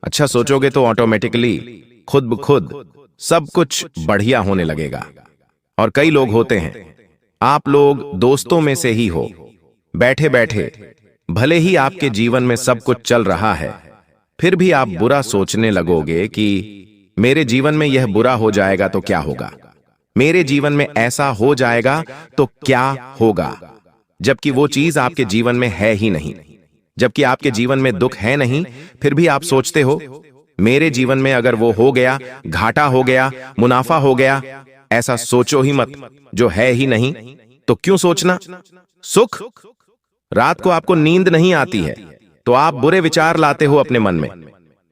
अच्छा सोचोगे तो ऑटोमेटिकली खुद ब खुद सब कुछ बढ़िया होने लगेगा। और कई लोग होते हैं, आप लोग दोस्तों में से ही हो, बैठे बैठे भले ही आपके जीवन में सब कुछ चल रहा है, फिर भी आप बुरा सोचने लगोगे कि मेरे जीवन में यह बुरा हो जाएगा तो क्या होगा, मेरे जीवन में ऐसा हो जाएगा तो क्या होगा, जबकि वो चीज आपके जीवन में है ही नहीं। जबकि आपके जीवन में दुख है नहीं, फिर भी आप सोचते हो मेरे जीवन में अगर वो हो गया, घाटा हो गया, मुनाफा हो गया। ऐसा सोचो ही मत, जो है ही नहीं तो क्यों सोचना। सुख, रात को आपको नींद नहीं आती है तो आप बुरे विचार लाते हो अपने मन में।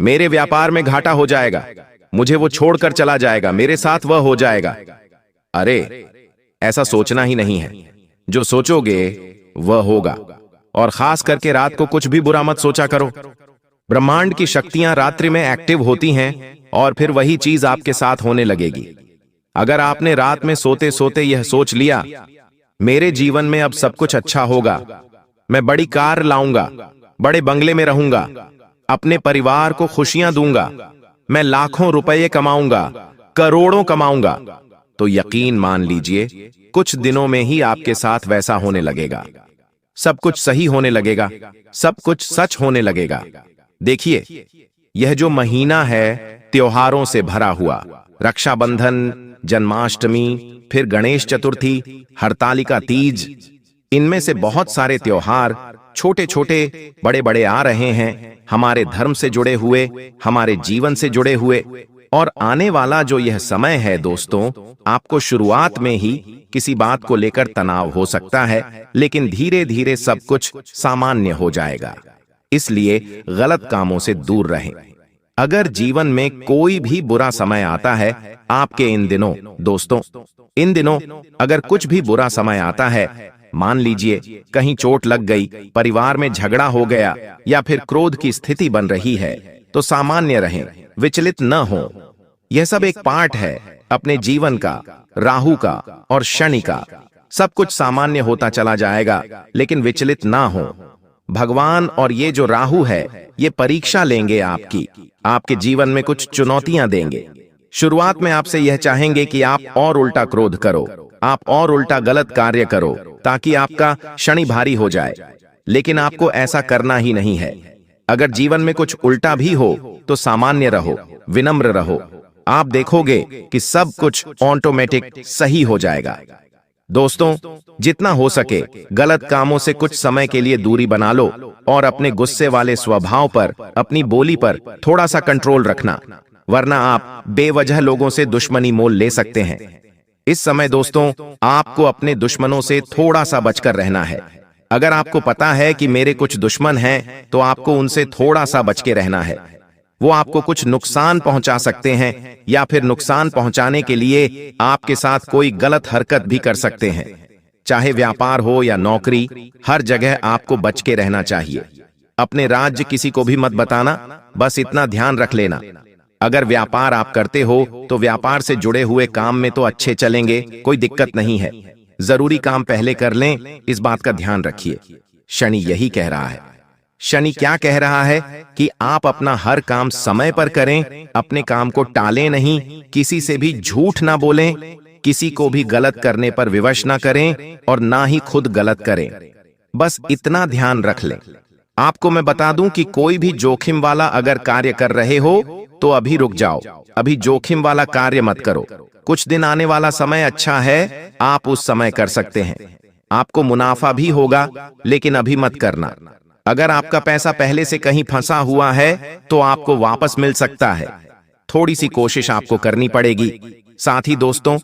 मेरे व्यापार में घाटा हो जाएगा, मुझे वो छोड़कर चला जाएगा, मेरे साथ वह हो जाएगा। अरे ऐसा सोचना ही नहीं है, जो सोचोगे वह होगा। और खास करके रात को कुछ भी बुरा मत सोचा करो। ब्रह्मांड की शक्तियां रात्रि में एक्टिव होती हैं और फिर वही चीज आपके साथ होने लगेगी। अगर आपने रात में सोते सोते यह सोच लिया मेरे जीवन में अब सब कुछ अच्छा होगा, मैं बड़ी कार लाऊंगा, बड़े बंगले में रहूंगा, अपने परिवार को खुशियां दूंगा, मैं लाखों रुपए कमाऊंगा, करोड़ों कमाऊंगा, तो यकीन मान लीजिए कुछ दिनों में ही आपके साथ वैसा होने लगेगा। सब कुछ सही होने लगेगा, सब कुछ सच होने लगेगा। देखिए यह जो महीना है त्योहारों से भरा हुआ, रक्षाबंधन, जन्माष्टमी, फिर गणेश चतुर्थी, हरतालिका तीज, इनमें से बहुत सारे त्योहार छोटे छोटे बड़े बड़े आ रहे हैं, हमारे धर्म से जुड़े हुए, हमारे जीवन से जुड़े हुए। और आने वाला जो यह समय है दोस्तों, आपको शुरुआत में ही किसी बात को लेकर तनाव हो सकता है, लेकिन धीरे धीरे सब कुछ सामान्य हो जाएगा। इसलिए गलत कामों से दूर रहें। अगर जीवन में कोई भी बुरा समय आता है आपके इन दिनों, दोस्तों इन दिनों अगर कुछ भी बुरा समय आता है, मान लीजिए कहीं चोट लग गई, परिवार में झगड़ा हो गया या फिर क्रोध की स्थिति बन रही है, तो सामान्य रहें, विचलित न हो। यह सब एक पार्ट है अपने जीवन का, राहु का और शनि का। सब कुछ सामान्य होता चला जाएगा, लेकिन विचलित ना हो। भगवान और ये जो राहु है ये परीक्षा लेंगे आपकी, आपके जीवन में कुछ चुनौतियां देंगे। शुरुआत में आपसे यह चाहेंगे कि आप और उल्टा क्रोध करो, आप और उल्टा गलत कार्य करो, ताकि आपका शनि भारी हो जाए, लेकिन आपको ऐसा करना ही नहीं है। अगर जीवन में कुछ उल्टा भी हो तो सामान्य रहो, विनम्र रहो। आप देखोगे कि सब कुछ ऑटोमेटिक सही हो जाएगा। दोस्तों, जितना हो सके गलत कामों से कुछ समय के लिए दूरी बना लो और अपने गुस्से वाले स्वभाव पर, अपनी बोली पर थोड़ा सा कंट्रोल रखना, वरना आप बेवजह लोगों से दुश्मनी मोल ले सकते हैं। इस समय दोस्तों, आपको अपने दुश्मनों से थोड़ा सा बचकर रहना है। अगर आपको पता है कि मेरे कुछ दुश्मन हैं, तो आपको उनसे थोड़ा सा बच के रहना है। वो आपको कुछ नुकसान पहुंचा सकते हैं या फिर नुकसान पहुंचाने के लिए आपके साथ कोई गलत हरकत भी कर सकते हैं। चाहे व्यापार हो या नौकरी, हर जगह आपको बच के रहना चाहिए। अपने राज्य किसी को भी मत बताना, बस इतना ध्यान रख लेना। अगर व्यापार आप करते हो तो व्यापार से जुड़े हुए काम में तो अच्छे चलेंगे, कोई दिक्कत नहीं है। जरूरी काम पहले कर लें, इस बात का ध्यान रखिए। शनि यही कह रहा है। शनि क्या कह रहा है कि आप अपना हर काम समय पर करें, अपने काम को टालें नहीं, किसी से भी झूठ ना बोलें, किसी को भी गलत करने पर विवश ना करें और ना ही खुद गलत करें। बस इतना ध्यान रख लें। आपको मैं बता दूं कि कोई भी जोखिम वाला अगर कार्य कर रहे हो तो अभी रुक जाओ, अभी जोखिम वाला कार्य मत करो। कुछ दिन आने वाला समय अच्छा है, आप उस समय कर सकते हैं। आपको मुनाफा भी होगा, लेकिन अभी मत करना। अगर आपका पैसा पहले से कहीं फंसा हुआ है तो आपको वापस मिल सकता है। थोड़ी सी कोशिश आपको करनी पड़ेगी। साथ ही दोस्तों,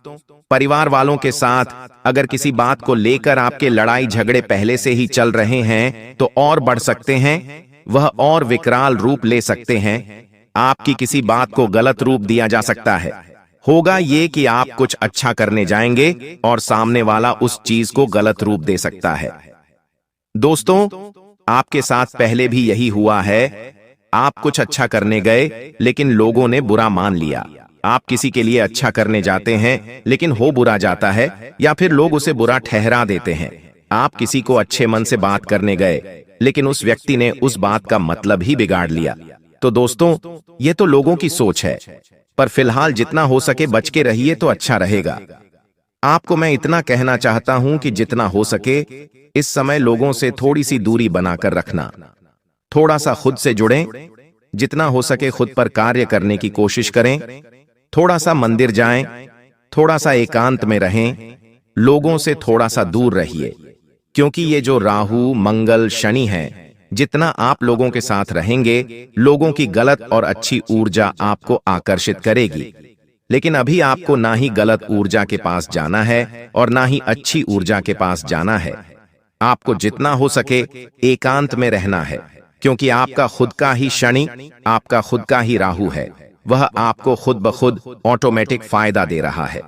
परिवार वालों के साथ अगर किसी बात को लेकर आपके लड़ाई झगड़े पहले से ही चल रहे हैं तो और बढ़ सकते हैं, वह और विकराल रूप ले सकते हैं। आपकी किसी बात को गलत रूप दिया जा सकता है। होगा ये कि आप कुछ अच्छा करने जाएंगे और सामने वाला उस चीज को गलत रूप दे सकता है। दोस्तों, आपके साथ पहले भी यही हुआ है। आप कुछ अच्छा करने गए लेकिन लोगों ने बुरा मान लिया। आप किसी के लिए अच्छा करने जाते हैं लेकिन हो बुरा जाता है या फिर लोग उसे बुरा ठहरा देते हैं। आप किसी को अच्छे मन से बात करने गए लेकिन उस व्यक्ति ने उस बात का मतलब ही बिगाड़ लिया। तो दोस्तों, ये तो लोगों की सोच है, पर फिलहाल जितना हो सके बच के रहिए तो अच्छा रहेगा। आपको मैं इतना कहना चाहता हूं कि जितना हो सके इस समय लोगों से थोड़ी सी दूरी बनाकर रखना। थोड़ा सा खुद से जुड़ें, जितना हो सके खुद पर कार्य करने की कोशिश करें। थोड़ा सा मंदिर जाएं, थोड़ा सा एकांत में रहें, लोगों से थोड़ा सा दूर रहिए, क्योंकि ये जो राहु, मंगल, शनि है, जितना आप लोगों के साथ रहेंगे, लोगों की गलत और अच्छी ऊर्जा आपको आकर्षित करेगी। लेकिन अभी आपको ना ही गलत ऊर्जा के पास जाना है और ना ही अच्छी ऊर्जा के पास जाना है। आपको जितना हो सके एकांत में रहना है, क्योंकि आपका खुद का ही शनि, आपका खुद का ही राहु है। वह आपको खुद ब खुद ऑटोमेटिक फायदा दे रहा है।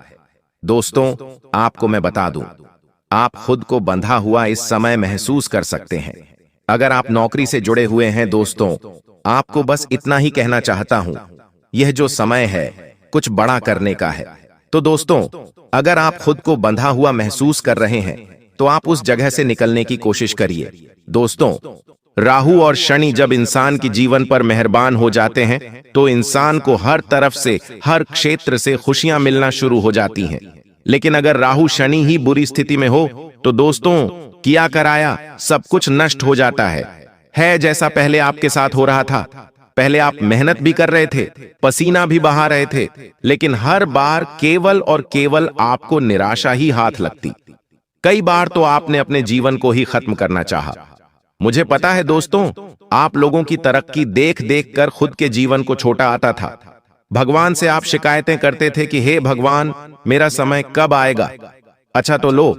दोस्तों, आपको मैं बता दूं, आप खुद को बंधा हुआ इस समय महसूस कर सकते हैं। अगर आप नौकरी से जुड़े हुए हैं दोस्तों, आपको बस इतना ही कहना चाहता हूं, यह जो समय है कुछ बड़ा करने का है। तो दोस्तों, अगर आप खुद को बंधा हुआ महसूस कर रहे हैं तो आप उस जगह से निकलने की कोशिश करिए। दोस्तों, राहु और शनि जब इंसान की जीवन पर मेहरबान हो जाते हैं तो इंसान को हर तरफ से, हर क्षेत्र से खुशियां मिलना शुरू हो जाती हैं। लेकिन अगर राहु शनि ही बुरी स्थिति में हो तो दोस्तों, किया कराया सब कुछ नष्ट हो जाता है जैसा पहले आपके साथ हो रहा था। पहले आप मेहनत भी कर रहे थे, पसीना भी बहा रहे थे, लेकिन हर बार केवल और केवल आपको निराशा ही हाथ लगती। कई बार तो आपने अपने जीवन को ही खत्म करना चाहा। मुझे पता है दोस्तों, आप लोगों की तरक्की देख देख कर खुद के जीवन को छोटा आता था। भगवान से आप शिकायतें करते थे कि हे भगवान, मेरा समय कब आएगा। अच्छा तो लो,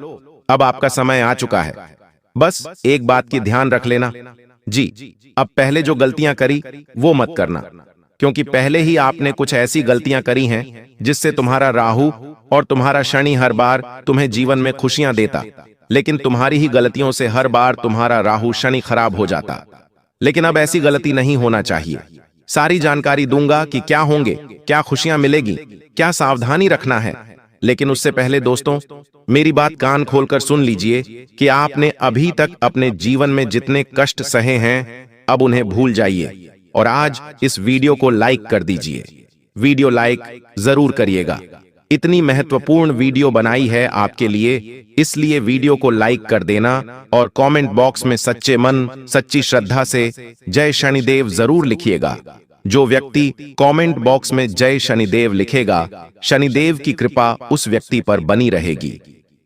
अब आपका समय आ चुका है। बस एक बात की ध्यान रख लेना जी, अब पहले जो गलतियां करी वो मत करना, क्योंकि पहले ही आपने कुछ ऐसी गलतियां करी हैं जिससे तुम्हारा राहु और तुम्हारा शनि हर बार तुम्हें जीवन में खुशियां देता, लेकिन तुम्हारी ही गलतियों से हर बार तुम्हारा राहु शनि खराब हो जाता। लेकिन अब ऐसी गलती नहीं होना चाहिए। सारी जानकारी दूंगा कि क्या होंगे, क्या खुशियां मिलेगी, क्या सावधानी रखना है। लेकिन उससे पहले दोस्तों, मेरी बात कान खोलकर सुन लीजिए कि आपने अभी तक अपने जीवन में जितने कष्ट सहे हैं, अब उन्हें भूल जाइए और आज इस वीडियो को लाइक कर दीजिए। वीडियो लाइक जरूर करिएगा। इतनी महत्वपूर्ण वीडियो बनाई है आपके लिए, इसलिए वीडियो को लाइक कर देना और कमेंट बॉक्स में सच्चे मन सच्ची श्रद्धा से जय शनिदेव जरूर लिखिएगा। जो व्यक्ति कमेंट बॉक्स में जय शनिदेव लिखेगा, शनिदेव की कृपा उस व्यक्ति पर बनी रहेगी।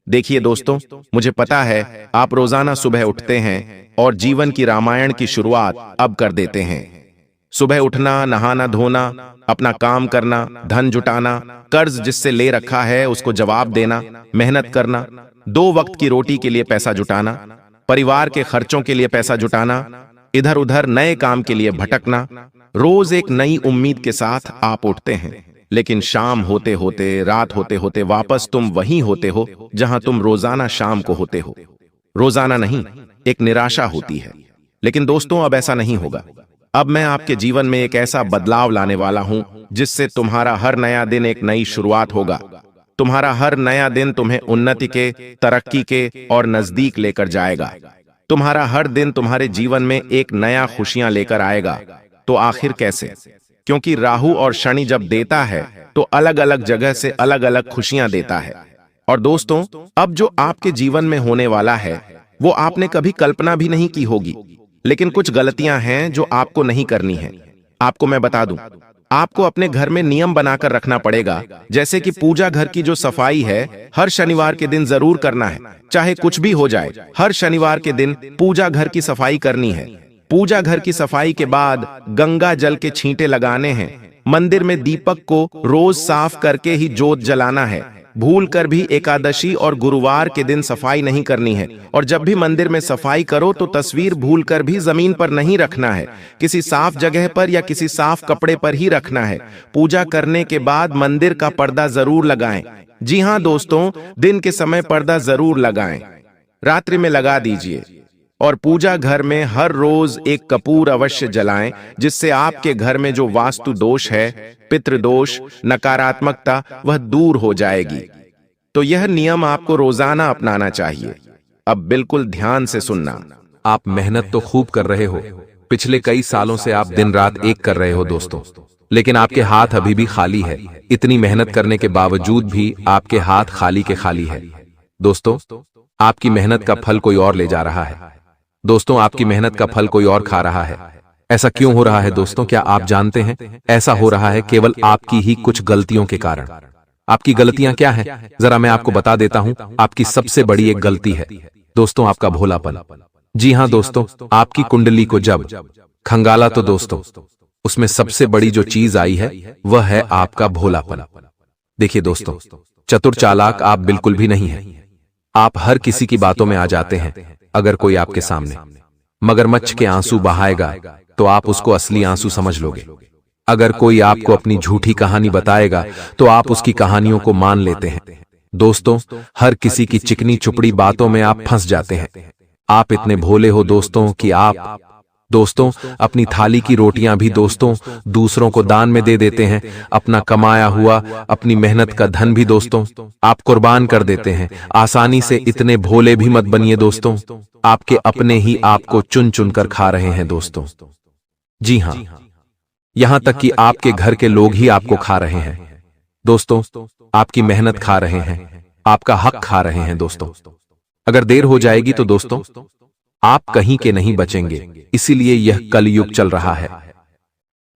देखिए दोस्तों, मुझे पता है आप रोजाना सुबह उठते हैं और जीवन की रामायण की शुरुआत अब कर देते हैं। सुबह उठना, नहाना धोना, अपना काम करना, धन जुटाना, कर्ज जिससे ले रखा है उसको जवाब देना, मेहनत करना, 2 वक्त की रोटी के लिए पैसा जुटाना, परिवार के खर्चों के लिए पैसा जुटाना, इधर उधर नए काम के लिए भटकना। रोज एक नई उम्मीद के साथ आप उठते हैं, लेकिन शाम होते होते, रात होते होते वापस तुम वहीं होते हो जहां तुम रोजाना शाम को होते हो। रोजाना नहीं, एक निराशा होती है। लेकिन दोस्तों, अब ऐसा नहीं होगा। अब मैं आपके जीवन में एक ऐसा बदलाव लाने वाला हूं जिससे तुम्हारा हर नया दिन एक नई शुरुआत होगा। तुम्हारा हर नया दिन तुम्हें उन्नति के, तरक्की के और नजदीक लेकर जाएगा। तुम्हारा हर दिन तुम्हारे जीवन में एक नया खुशियां लेकर आएगा। तो आखिर कैसे? क्योंकि राहु और शनि जब देता है तो अलग अलग जगह से अलग अलग खुशियां देता है। और दोस्तों, अब जो आपके जीवन में होने वाला है वो आपने कभी कल्पना भी नहीं की होगी। लेकिन कुछ गलतियां हैं जो आपको नहीं करनी है। आपको मैं बता दूं, आपको अपने घर में नियम बनाकर रखना पड़ेगा। जैसे कि पूजा घर की जो सफाई है हर शनिवार के दिन जरूर करना है, चाहे कुछ भी हो जाए। हर शनिवार के दिन पूजा घर की सफाई करनी है। पूजा घर की सफाई के बाद गंगा जल के छींटे लगाने हैं। मंदिर में दीपक को रोज साफ करके ही जोत जलाना है। भूल कर भी एकादशी और गुरुवार के दिन सफाई नहीं करनी है। और जब भी मंदिर में सफाई करो तो तस्वीर भूल कर भी जमीन पर नहीं रखना है, किसी साफ जगह पर या किसी साफ कपड़े पर ही रखना है। पूजा करने के बाद मंदिर का पर्दा जरूर लगाएं। जी हां दोस्तों, दिन के समय पर्दा जरूर लगाएं, रात्रि में लगा दीजिए। और पूजा घर में हर रोज एक कपूर अवश्य जलाएं, जिससे आपके घर में जो वास्तु दोष है, पितृदोष, नकारात्मकता, वह दूर हो जाएगी। तो यह नियम आपको रोजाना अपनाना चाहिए। अब बिल्कुल ध्यान से सुनना। आप मेहनत तो खूब कर रहे हो, पिछले कई सालों से आप दिन रात एक कर रहे हो दोस्तों, लेकिन आपके हाथ अभी भी खाली है। इतनी मेहनत करने के बावजूद भी आपके हाथ खाली के खाली है। दोस्तों, आपकी मेहनत का फल कोई और ले जा रहा है। दोस्तों, आपकी मेहनत का फल कोई और खा रहा है। ऐसा क्यों हो रहा है दोस्तों? क्या आप जानते हैं? ऐसा हो रहा है केवल आपकी ही कुछ गलतियों के कारण। आपकी गलतियां क्या हैं? जरा मैं आपको बता देता हूं। आपकी सबसे बड़ी एक गलती है दोस्तों, आपका भोलापन। जी हां दोस्तों, आपकी कुंडली को जब खंगाला तो दोस्तों उसमें सबसे बड़ी जो चीज आई है वह है आपका भोलापन। देखिए दोस्तों, चतुर चालाक आप बिल्कुल भी नहीं है। आप हर किसी की बातों में आ जाते हैं। अगर कोई आपके सामने मगरमच्छ के आंसू बहाएगा तो आप उसको असली आंसू समझ लोगे। अगर कोई आपको अपनी झूठी कहानी बताएगा तो आप उसकी कहानियों को मान लेते हैं। दोस्तों, हर किसी की चिकनी चुपड़ी बातों में आप फंस जाते हैं। आप इतने भोले हो दोस्तों कि आप दोस्तों अपनी थाली की रोटियां भी दोस्तों दूसरों को दान में दे देते हैं। अपना कमाया हुआ, अपनी मेहनत का धन भी दोस्तों आप कुर्बान कर देते हैं। आसानी से इतने भोले भी मत बनिए दोस्तों, आपके अपने ही आपको चुन चुन कर खा रहे हैं दोस्तों। जी हां, यहां तक कि आपके घर के लोग ही आपको खा रहे हैं दोस्तों। आपकी मेहनत खा रहे हैं, आपका हक खा रहे हैं दोस्तों। अगर देर हो जाएगी तो दोस्तों आप कहीं के नहीं बचेंगे। इसीलिए यह कलयुग चल रहा है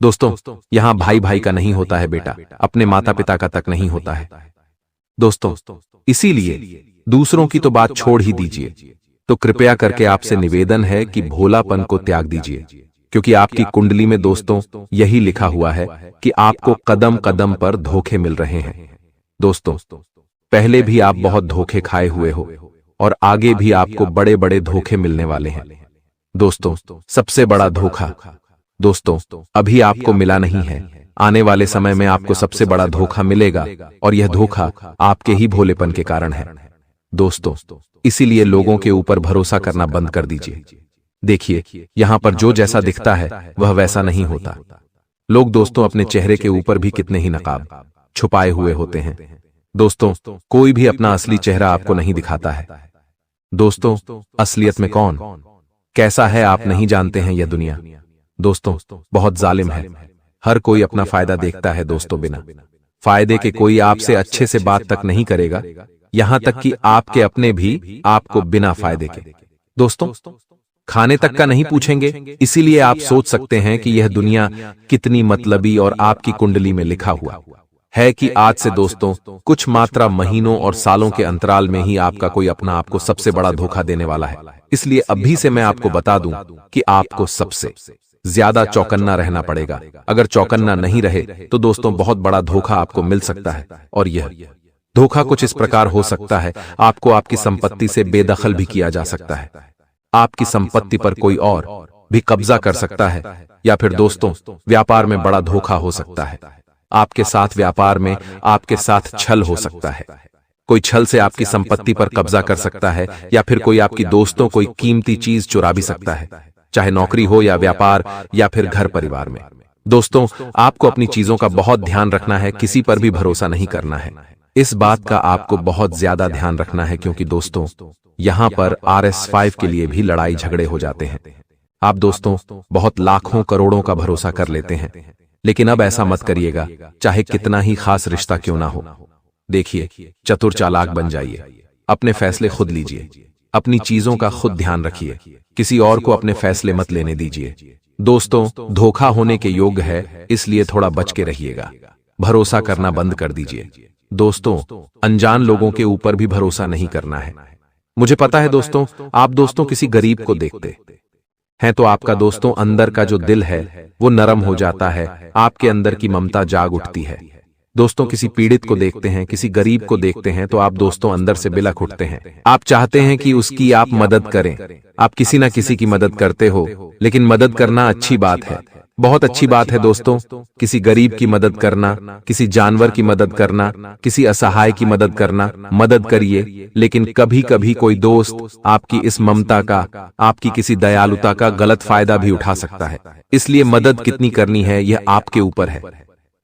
दोस्तों। यहां भाई भाई का नहीं होता है बेटा, अपने माता पिता का तक नहीं होता है दोस्तों। इसीलिए दूसरों की तो बात छोड़ ही दीजिए। तो कृपया करके आपसे निवेदन है कि भोलापन को त्याग दीजिए, क्योंकि आपकी कुंडली में दोस्तों यही लिखा हुआ है कि आपको कदम कदम पर धोखे मिल रहे हैं दोस्तों। पहले भी आप बहुत धोखे खाए हुए हो और आगे भी आपको बड़े बड़े धोखे मिलने वाले हैं दोस्तों। सबसे बड़ा धोखा दोस्तों अभी आपको मिला नहीं है, आने वाले समय में आपको सबसे बड़ा धोखा मिलेगा, और यह धोखा आपके ही भोलेपन के कारण है दोस्तों। इसीलिए लोगों के ऊपर भरोसा करना बंद कर दीजिए। देखिए, यहां पर जो जैसा दिखता है वह वैसा नहीं होता। लोग दोस्तों अपने चेहरे के ऊपर भी कितने ही नकाब छुपाए हुए होते हैं दोस्तों। कोई भी अपना असली चेहरा आपको नहीं दिखाता है दोस्तों। असलियत में कौन कैसा है आप नहीं जानते हैं। यह दुनिया दोस्तों बहुत जालिम है। हर कोई अपना फायदा देखता है दोस्तों, बिना फायदे के कोई आपसे अच्छे से बात तक नहीं करेगा, यहां तक कि आपके अपने भी आपको बिना फायदे के दोस्तों खाने तक का नहीं पूछेंगे। इसीलिए आप सोच सकते हैं कि यह दुनिया कितनी मतलबी और आपकी कुंडली में लिखा हुआ है कि आज से दोस्तों कुछ मात्रा महीनों और सालों के अंतराल में ही आपका कोई अपना आपको सबसे बड़ा धोखा देने वाला है। इसलिए अभी से मैं आपको बता दूं कि आपको सबसे ज्यादा चौकन्ना रहना पड़ेगा। अगर चौकन्ना नहीं रहे तो दोस्तों बहुत बड़ा धोखा आपको मिल सकता है। और यह धोखा कुछ इस प्रकार हो सकता है, आपको आपकी संपत्ति से बेदखल भी किया जा सकता है, आपकी संपत्ति पर कोई और भी कब्जा कर सकता है, या फिर दोस्तों व्यापार में बड़ा धोखा हो सकता है। आपके साथ व्यापार में आपके साथ छल हो सकता है, कोई छल से आपकी संपत्ति पर कब्जा कर सकता है, या फिर कोई आपकी दोस्तों कोई कीमती चीज चुरा भी सकता है, चाहे नौकरी हो या व्यापार या फिर घर परिवार में। दोस्तों आपको अपनी चीजों का बहुत ध्यान रखना है, किसी पर भी भरोसा नहीं करना है। इस बात का आपको बहुत ज्यादा ध्यान रखना है, क्योंकि दोस्तों यहां पर RS5 के लिए भी लड़ाई झगड़े हो जाते हैं। आप दोस्तों बहुत लाखों करोड़ों का भरोसा कर लेते हैं, लेकिन अब ऐसा मत करिएगा, चाहे कितना ही खास रिश्ता क्यों ना हो। देखिए चतुर चालाक बन जाइए, अपने फैसले खुद लीजिए, अपनी चीजों का खुद ध्यान रखिए, किसी और को अपने फैसले मत लेने दीजिए। दोस्तों धोखा होने के योग्य है, इसलिए थोड़ा बच के रहिएगा, भरोसा करना बंद कर दीजिए। दोस्तों अनजान लोगों के ऊपर भी भरोसा नहीं करना है। मुझे पता है दोस्तों, आप दोस्तों किसी गरीब को देखते हैं तो आपका दोस्तों अंदर का जो दिल है वो नरम हो जाता है, आपके अंदर की ममता जाग उठती है। दोस्तों किसी पीड़ित को देखते हैं, किसी गरीब को देखते हैं तो आप दोस्तों अंदर से बिलख उठते हैं, आप चाहते हैं कि उसकी आप मदद करें। आप किसी ना किसी की मदद करते हो, लेकिन मदद करना अच्छी बात है, बहुत अच्छी बात है दोस्तों। किसी गरीब की मदद करना, किसी जानवर की मदद करना, किसी असहाय की मदद करना, मदद करिए। लेकिन कभी कभी कोई दोस्त आपकी इस ममता का, आपकी किसी दयालुता का गलत फायदा भी उठा सकता है। इसलिए मदद कितनी करनी है यह आपके ऊपर है।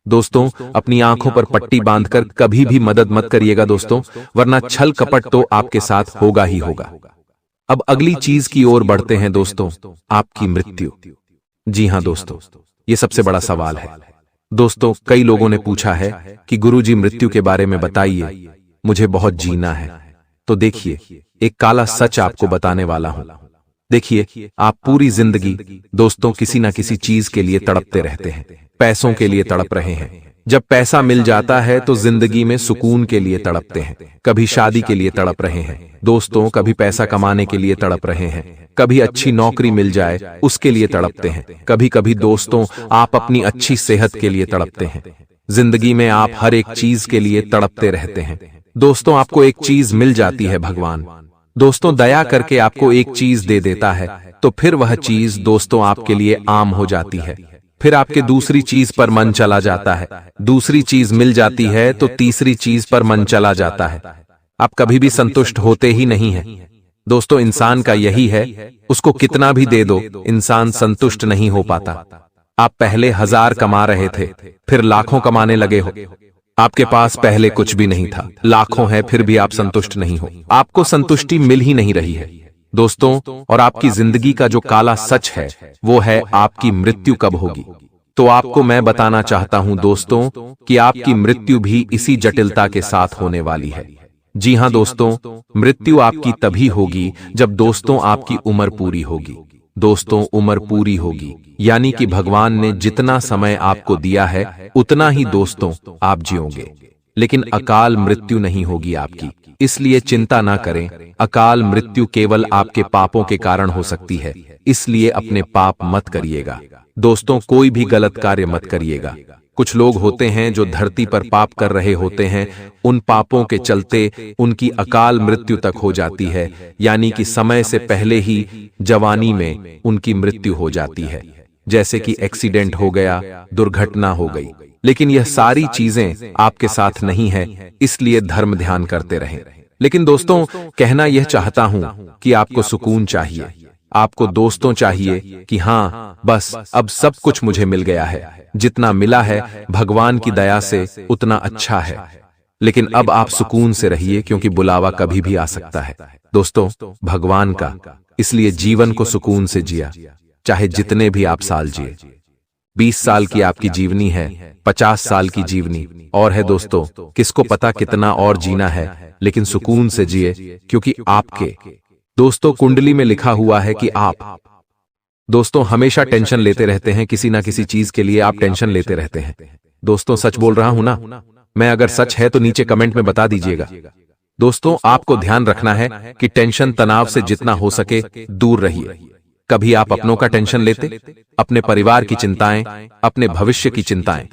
दोस्तों अपनी आंखों पर पट्टी बांधकर कभी भी मदद मत करिएगा दोस्तों, वरना छल कपट तो आपके साथ होगा ही होगा। अब अगली चीज की ओर बढ़ते हैं दोस्तों, आपकी मृत्यु। जी हां दोस्तों, ये सबसे बड़ा सवाल है। दोस्तों कई लोगों ने पूछा है कि गुरुजी मृत्यु के बारे में बताइए, मुझे बहुत जीना है। तो देखिए एक काला सच आपको बताने वाला हूं। देखिए आप पूरी जिंदगी दोस्तों किसी ना किसी चीज के लिए तड़पते रहते हैं, पैसों के लिए तड़प रहे हैं। जब पैसा मिल जाता है तो जिंदगी में सुकून के लिए तड़पते हैं, कभी शादी के लिए तड़प रहे हैं दोस्तों, कभी पैसा कमाने के लिए तड़प रहे हैं, कभी अच्छी नौकरी मिल जाए उसके लिए तड़पते हैं, कभी कभी दोस्तों आप अपनी अच्छी सेहत के लिए तड़पते हैं। जिंदगी में आप हर एक चीज के लिए तड़पते रहते हैं। दोस्तों आपको एक चीज मिल जाती है, भगवान दोस्तों दया करके आपको एक चीज दे देता है, तो फिर वह चीज दोस्तों आपके लिए आम हो जाती है। फिर आपके दूसरी चीज पर मन चला जाता है, दूसरी चीज मिल जाती है तो तीसरी चीज पर मन चला जाता है। आप कभी भी संतुष्ट होते ही नहीं हैं। दोस्तों इंसान का यही है, उसको कितना भी दे दो इंसान संतुष्ट नहीं हो पाता। आप पहले 1000 कमा रहे थे, फिर लाखों कमाने लगे हो। आपके पास पहले कुछ भी नहीं था, लाखों है फिर भी आप संतुष्ट नहीं हो, आपको संतुष्टि मिल ही नहीं रही है दोस्तों। और आपकी जिंदगी का जो काला सच है वो है आपकी मृत्यु कब होगी। तो आपको मैं बताना चाहता हूं दोस्तों कि आपकी मृत्यु भी इसी जटिलता के साथ होने वाली है। जी हां दोस्तों, मृत्यु आपकी तभी होगी जब दोस्तों आपकी उम्र पूरी होगी। दोस्तों उम्र पूरी होगी यानी कि भगवान ने जितना समय आपको दिया है उतना ही दोस्तों आप जियोगे, लेकिन अकाल मृत्यु नहीं होगी आपकी। इसलिए चिंता ना करें, अकाल मृत्यु केवल आपके पापों के कारण हो सकती है, इसलिए अपने पाप मत करिएगा दोस्तों, कोई भी गलत कार्य मत करिएगा। कुछ लोग होते हैं जो धरती पर पाप कर रहे होते हैं, उन पापों के चलते उनकी अकाल मृत्यु तक हो जाती है, यानी कि समय से पहले ही जवानी में उनकी मृत्यु हो जाती है, जैसे कि एक्सीडेंट हो गया, दुर्घटना हो गई। लेकिन यह सारी चीजें आपके साथ नहीं है, इसलिए धर्म ध्यान करते रहें। लेकिन दोस्तों कहना यह चाहता हूं कि आपको सुकून चाहिए, आपको दोस्तों चाहिए कि हाँ बस अब सब कुछ मुझे मिल गया है, जितना मिला है भगवान की दया से उतना अच्छा है। लेकिन अब आप सुकून से रहिए, क्योंकि बुलावा कभी भी आ सकता है दोस्तों भगवान का। इसलिए जीवन को सुकून से जिया, चाहे जितने भी आप साल जिए। 20 साल की आपकी जीवनी है, 50 साल की जीवनी और है दोस्तों। किसको पता कितना और जीना है, लेकिन सुकून से जिए, क्योंकि आपके दोस्तों कुंडली में लिखा हुआ है कि आप दोस्तों हमेशा टेंशन लेते रहते हैं, किसी ना किसी चीज के लिए आप टेंशन लेते रहते हैं। दोस्तों सच बोल रहा हूं ना मैं? अगर सच है तो नीचे कमेंट में बता दीजिएगा। दोस्तों आपको ध्यान रखना है कि टेंशन तनाव से जितना हो सके दूर रहिए। कभी आप अपनों का टेंशन लेते, अपने परिवार की चिंताएं, अपने भविष्य की चिंताएं।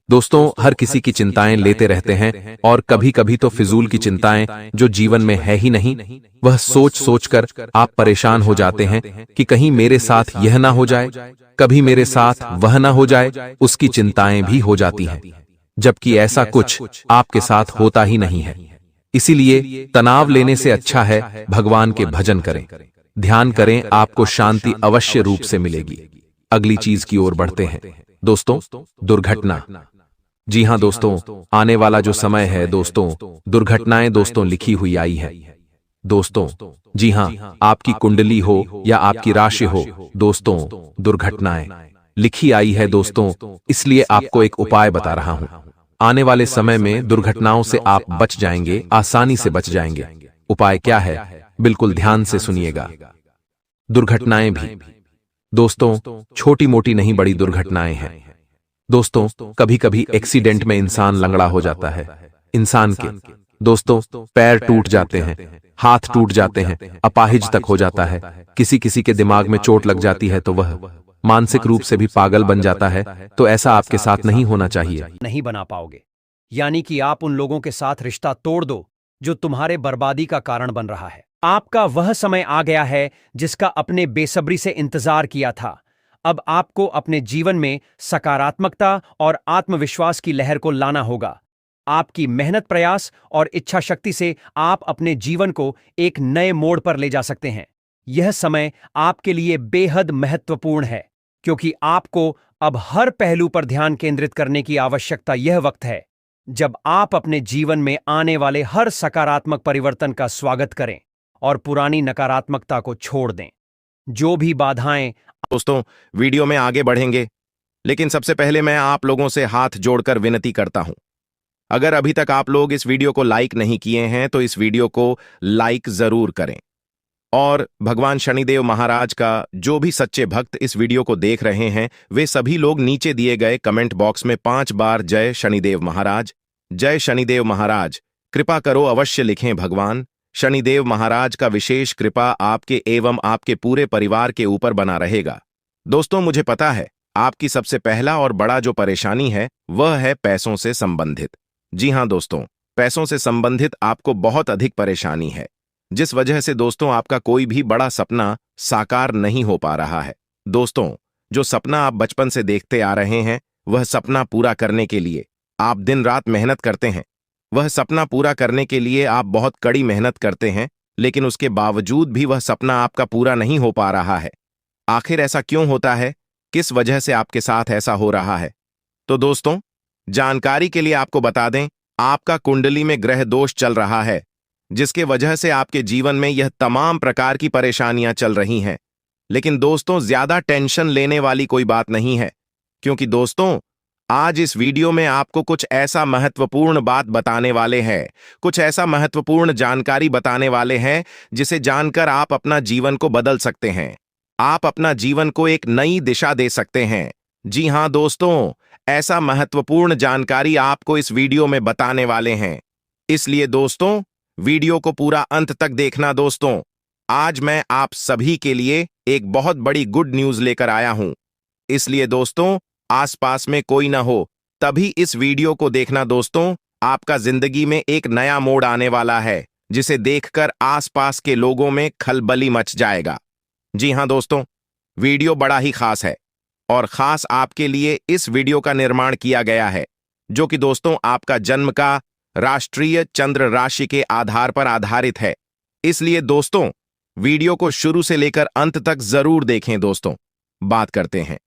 दोस्तों हर किसी की चिंताएं लेते रहते हैं, और कभी कभी तो फिजूल की चिंताएं जो जीवन में है ही नहीं, वह सोच सोच कर आप परेशान हो जाते हैं कि कहीं मेरे साथ यह ना हो जाए, कभी मेरे साथ वह ना हो जाए, उसकी चिंताएं भी हो जाती हैं, जबकि ऐसा कुछ आपके साथ होता ही नहीं है। इसीलिए तनाव लेने से अच्छा है भगवान के भजन करें, ध्यान करें, आपको शांति अवश्य रूप से मिलेगी। अगली चीज की ओर बढ़ते हैं दोस्तों, दुर्घटना। जी हां दोस्तों, आने वाला जो समय है दोस्तों, दुर्घटनाएं दोस्तों लिखी हुई आई है दोस्तों। जी हां, आपकी कुंडली हो या आपकी राशि हो दोस्तों, दुर्घटनाएं लिखी आई है दोस्तों। इसलिए आपको एक उपाय बता रहा हूं। आने वाले समय में दुर्घटनाओं से आप बच जाएंगे, आसानी से बच जाएंगे। उपाय क्या है, बिल्कुल ध्यान से सुनिएगा। दुर्घटनाएं भी दोस्तों छोटी मोटी नहीं, बड़ी दुर्घटनाएं हैं दोस्तों। कभी कभी एक्सीडेंट में इंसान लंगड़ा हो जाता है, इंसान के दोस्तों पैर टूट जाते हैं, हाथ टूट जाते हैं, अपाहिज तक हो जाता है। किसी किसी के दिमाग में चोट लग जाती है तो वह मानसिक रूप से भी पागल बन जाता है। तो ऐसा आपके साथ नहीं होना चाहिए। नहीं बना पाओगे, यानी कि आप उन लोगों के साथ रिश्ता तोड़ दो जो तुम्हारे बर्बादी का कारण बन रहा है। आपका वह समय आ गया है जिसका अपने बेसब्री से इंतजार किया था। अब आपको अपने जीवन में सकारात्मकता और आत्मविश्वास की लहर को लाना होगा। आपकी मेहनत, प्रयास और इच्छा शक्ति से आप अपने जीवन को एक नए मोड़ पर ले जा सकते हैं। यह समय आपके लिए बेहद महत्वपूर्ण है, क्योंकि आपको अब हर पहलू पर ध्यान केंद्रित करने की आवश्यकता। यह वक्त है जब आप अपने जीवन में आने वाले हर सकारात्मक परिवर्तन का स्वागत करें और पुरानी नकारात्मकता को छोड़ दें। जो भी बाधाएं दोस्तों वीडियो में आगे बढ़ेंगे, लेकिन सबसे पहले मैं आप लोगों से हाथ जोड़कर विनती करता हूं। अगर अभी तक आप लोग इस वीडियो को लाइक नहीं किए हैं तो इस वीडियो को लाइक जरूर करें, और भगवान शनिदेव महाराज का जो भी सच्चे भक्त इस वीडियो को देख रहे हैं वे सभी लोग नीचे दिए गए कमेंट बॉक्स में 5 बार जय शनिदेव महाराज, जय शनिदेव महाराज कृपा करो अवश्य लिखें। भगवान शनिदेव महाराज का विशेष कृपा आपके एवं आपके पूरे परिवार के ऊपर बना रहेगा। दोस्तों मुझे पता है आपकी सबसे पहला और बड़ा जो परेशानी है वह है पैसों से संबंधित। जी हां दोस्तों, पैसों से संबंधित आपको बहुत अधिक परेशानी है, जिस वजह से दोस्तों आपका कोई भी बड़ा सपना साकार नहीं हो पा रहा है। दोस्तों जो सपना आप बचपन से देखते आ रहे हैं वह सपना पूरा करने के लिए आप दिन रात मेहनत करते हैं, वह सपना पूरा करने के लिए आप बहुत कड़ी मेहनत करते हैं, लेकिन उसके बावजूद भी वह सपना आपका पूरा नहीं हो पा रहा है। आखिर ऐसा क्यों होता है, किस वजह से आपके साथ ऐसा हो रहा है? तो दोस्तों जानकारी के लिए आपको बता दें, आपका कुंडली में ग्रह दोष चल रहा है, जिसके वजह से आपके जीवन में यह तमाम प्रकार की परेशानियां चल रही हैं। लेकिन दोस्तों ज्यादा टेंशन लेने वाली कोई बात नहीं है, क्योंकि दोस्तों आज इस वीडियो में आपको कुछ ऐसा महत्वपूर्ण बात बताने वाले हैं, कुछ ऐसा महत्वपूर्ण जानकारी बताने वाले हैं जिसे जानकर आप अपना जीवन को बदल सकते हैं, आप अपना जीवन को एक नई दिशा दे सकते हैं। जी हां दोस्तों, ऐसा महत्वपूर्ण जानकारी आपको इस वीडियो में बताने वाले हैं, इसलिए दोस्तों वीडियो को पूरा अंत तक देखना। दोस्तों आज मैं आप सभी के लिए एक बहुत बड़ी गुड न्यूज लेकर आया हूं, इसलिए दोस्तों आसपास में कोई ना हो तभी इस वीडियो को देखना। दोस्तों आपका जिंदगी में एक नया मोड़ आने वाला है, जिसे देखकर आसपास के लोगों में खलबली मच जाएगा। जी हां दोस्तों, वीडियो बड़ा ही खास है, और खास आपके लिए इस वीडियो का निर्माण किया गया है, जो कि दोस्तों आपका जन्म का राष्ट्रीय चंद्र राशि के आधार पर आधारित है। इसलिए दोस्तों वीडियो को शुरू से लेकर अंत तक जरूर देखें। दोस्तों बात करते हैं,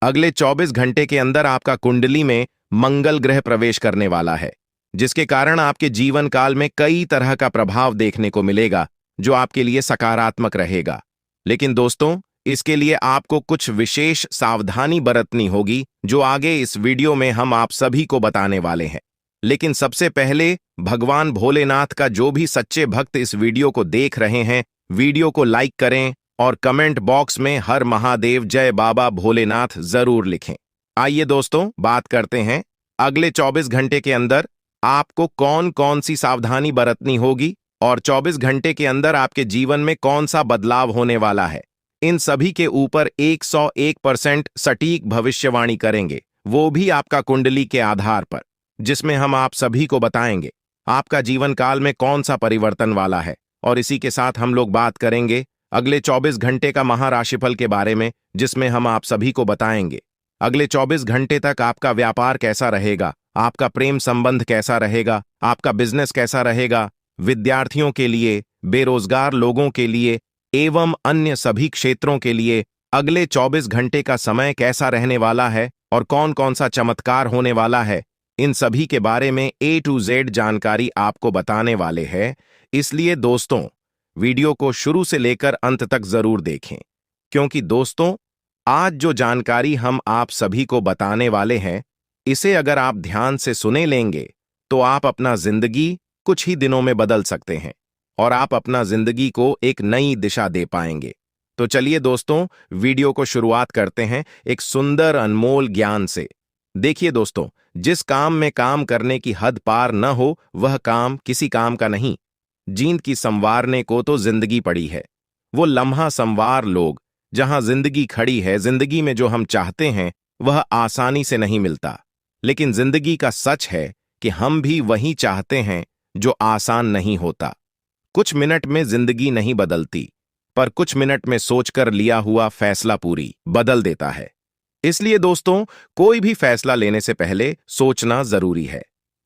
अगले 24 घंटे के अंदर आपका कुंडली में मंगल ग्रह प्रवेश करने वाला है, जिसके कारण आपके जीवन काल में कई तरह का प्रभाव देखने को मिलेगा, जो आपके लिए सकारात्मक रहेगा। लेकिन दोस्तों इसके लिए आपको कुछ विशेष सावधानी बरतनी होगी, जो आगे इस वीडियो में हम आप सभी को बताने वाले हैं। लेकिन सबसे पहले भगवान भोलेनाथ का जो भी सच्चे भक्त इस वीडियो को देख रहे हैं, वीडियो को लाइक करें और कमेंट बॉक्स में हर महादेव जय बाबा भोलेनाथ जरूर लिखें। आइए दोस्तों, बात करते हैं अगले 24 घंटे के अंदर आपको कौन कौन सी सावधानी बरतनी होगी और 24 घंटे के अंदर आपके जीवन में कौन सा बदलाव होने वाला है। इन सभी के ऊपर 101% सटीक भविष्यवाणी करेंगे, वो भी आपका कुंडली के आधार पर, जिसमें हम आप सभी को बताएंगे आपका जीवन काल में कौन सा परिवर्तन वाला है। और इसी के साथ हम लोग बात करेंगे अगले 24 घंटे का महाराशिफल के बारे में, जिसमें हम आप सभी को बताएंगे अगले 24 घंटे तक आपका व्यापार कैसा रहेगा, आपका प्रेम संबंध कैसा रहेगा, आपका बिजनेस कैसा रहेगा, विद्यार्थियों के लिए, बेरोजगार लोगों के लिए एवं अन्य सभी क्षेत्रों के लिए अगले 24 घंटे का समय कैसा रहने वाला है और कौन कौन सा चमत्कार होने वाला है। इन सभी के बारे में A to Z जानकारी आपको बताने वाले हैं। इसलिए दोस्तों, वीडियो को शुरू से लेकर अंत तक जरूर देखें, क्योंकि दोस्तों आज जो जानकारी हम आप सभी को बताने वाले हैं, इसे अगर आप ध्यान से सुने लेंगे तो आप अपना जिंदगी कुछ ही दिनों में बदल सकते हैं और आप अपना जिंदगी को एक नई दिशा दे पाएंगे। तो चलिए दोस्तों, वीडियो को शुरुआत करते हैं एक सुंदर अनमोल ज्ञान से। देखिए दोस्तों, जिस काम में काम करने की हद पार न हो, वह काम किसी काम का नहीं। जींद की संवारने को तो जिंदगी पड़ी है, वो लम्हा संवार लोग, जहां जिंदगी खड़ी है। जिंदगी में जो हम चाहते हैं वह आसानी से नहीं मिलता, लेकिन जिंदगी का सच है कि हम भी वही चाहते हैं जो आसान नहीं होता। कुछ मिनट में जिंदगी नहीं बदलती, पर कुछ मिनट में सोचकर लिया हुआ फैसला पूरी बदल देता है। इसलिए दोस्तों, कोई भी फैसला लेने से पहले सोचना जरूरी है।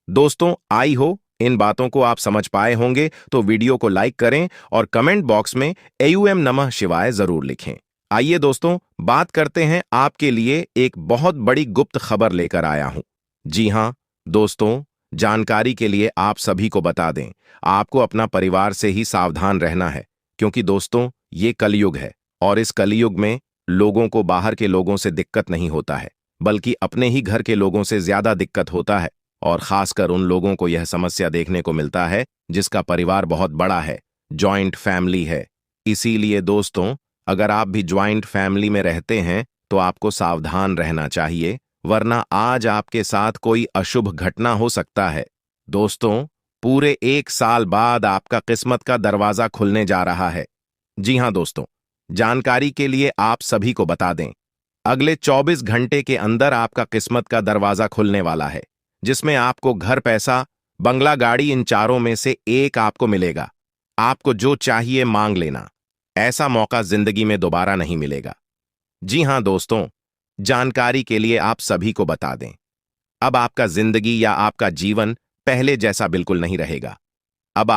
दोस्तों, आई हो इन बातों को आप समझ पाए होंगे, तो वीडियो को लाइक करें और कमेंट बॉक्स में AUM नमः शिवाय जरूर लिखें। आइए दोस्तों, बात करते हैं आपके लिए एक बहुत बड़ी गुप्त खबर लेकर आया हूं। जी हां दोस्तों, जानकारी के लिए आप सभी को बता दें, आपको अपना परिवार से ही सावधान रहना है, क्योंकि दोस्तों ये कलयुग है और इस कलयुग में लोगों को बाहर के लोगों से दिक्कत नहीं होता है, बल्कि अपने ही घर के लोगों से ज्यादा दिक्कत होता है। और खासकर उन लोगों को यह समस्या देखने को मिलता है जिसका परिवार बहुत बड़ा है, जॉइंट फैमिली है। इसीलिए दोस्तों, अगर आप भी जॉइंट फैमिली में रहते हैं तो आपको सावधान रहना चाहिए, वरना आज आपके साथ कोई अशुभ घटना हो सकता है। दोस्तों, पूरे 1 साल बाद आपका किस्मत का दरवाजा खुलने जा रहा है। जी हां दोस्तों, जानकारी के लिए आप सभी को बता दें, अगले 24 घंटे के अंदर आपका किस्मत का दरवाजा खुलने वाला है, जिसमें आपको घर, पैसा, बंगला, गाड़ी, इन चारों में से एक आपको मिलेगा। आपको जो चाहिए मांग लेना, ऐसा मौका जिंदगी में दोबारा नहीं मिलेगा। जी हां दोस्तों, जानकारी के लिए आप सभी को बता दें, अब आपका जिंदगी या आपका जीवन पहले जैसा बिल्कुल नहीं रहेगा।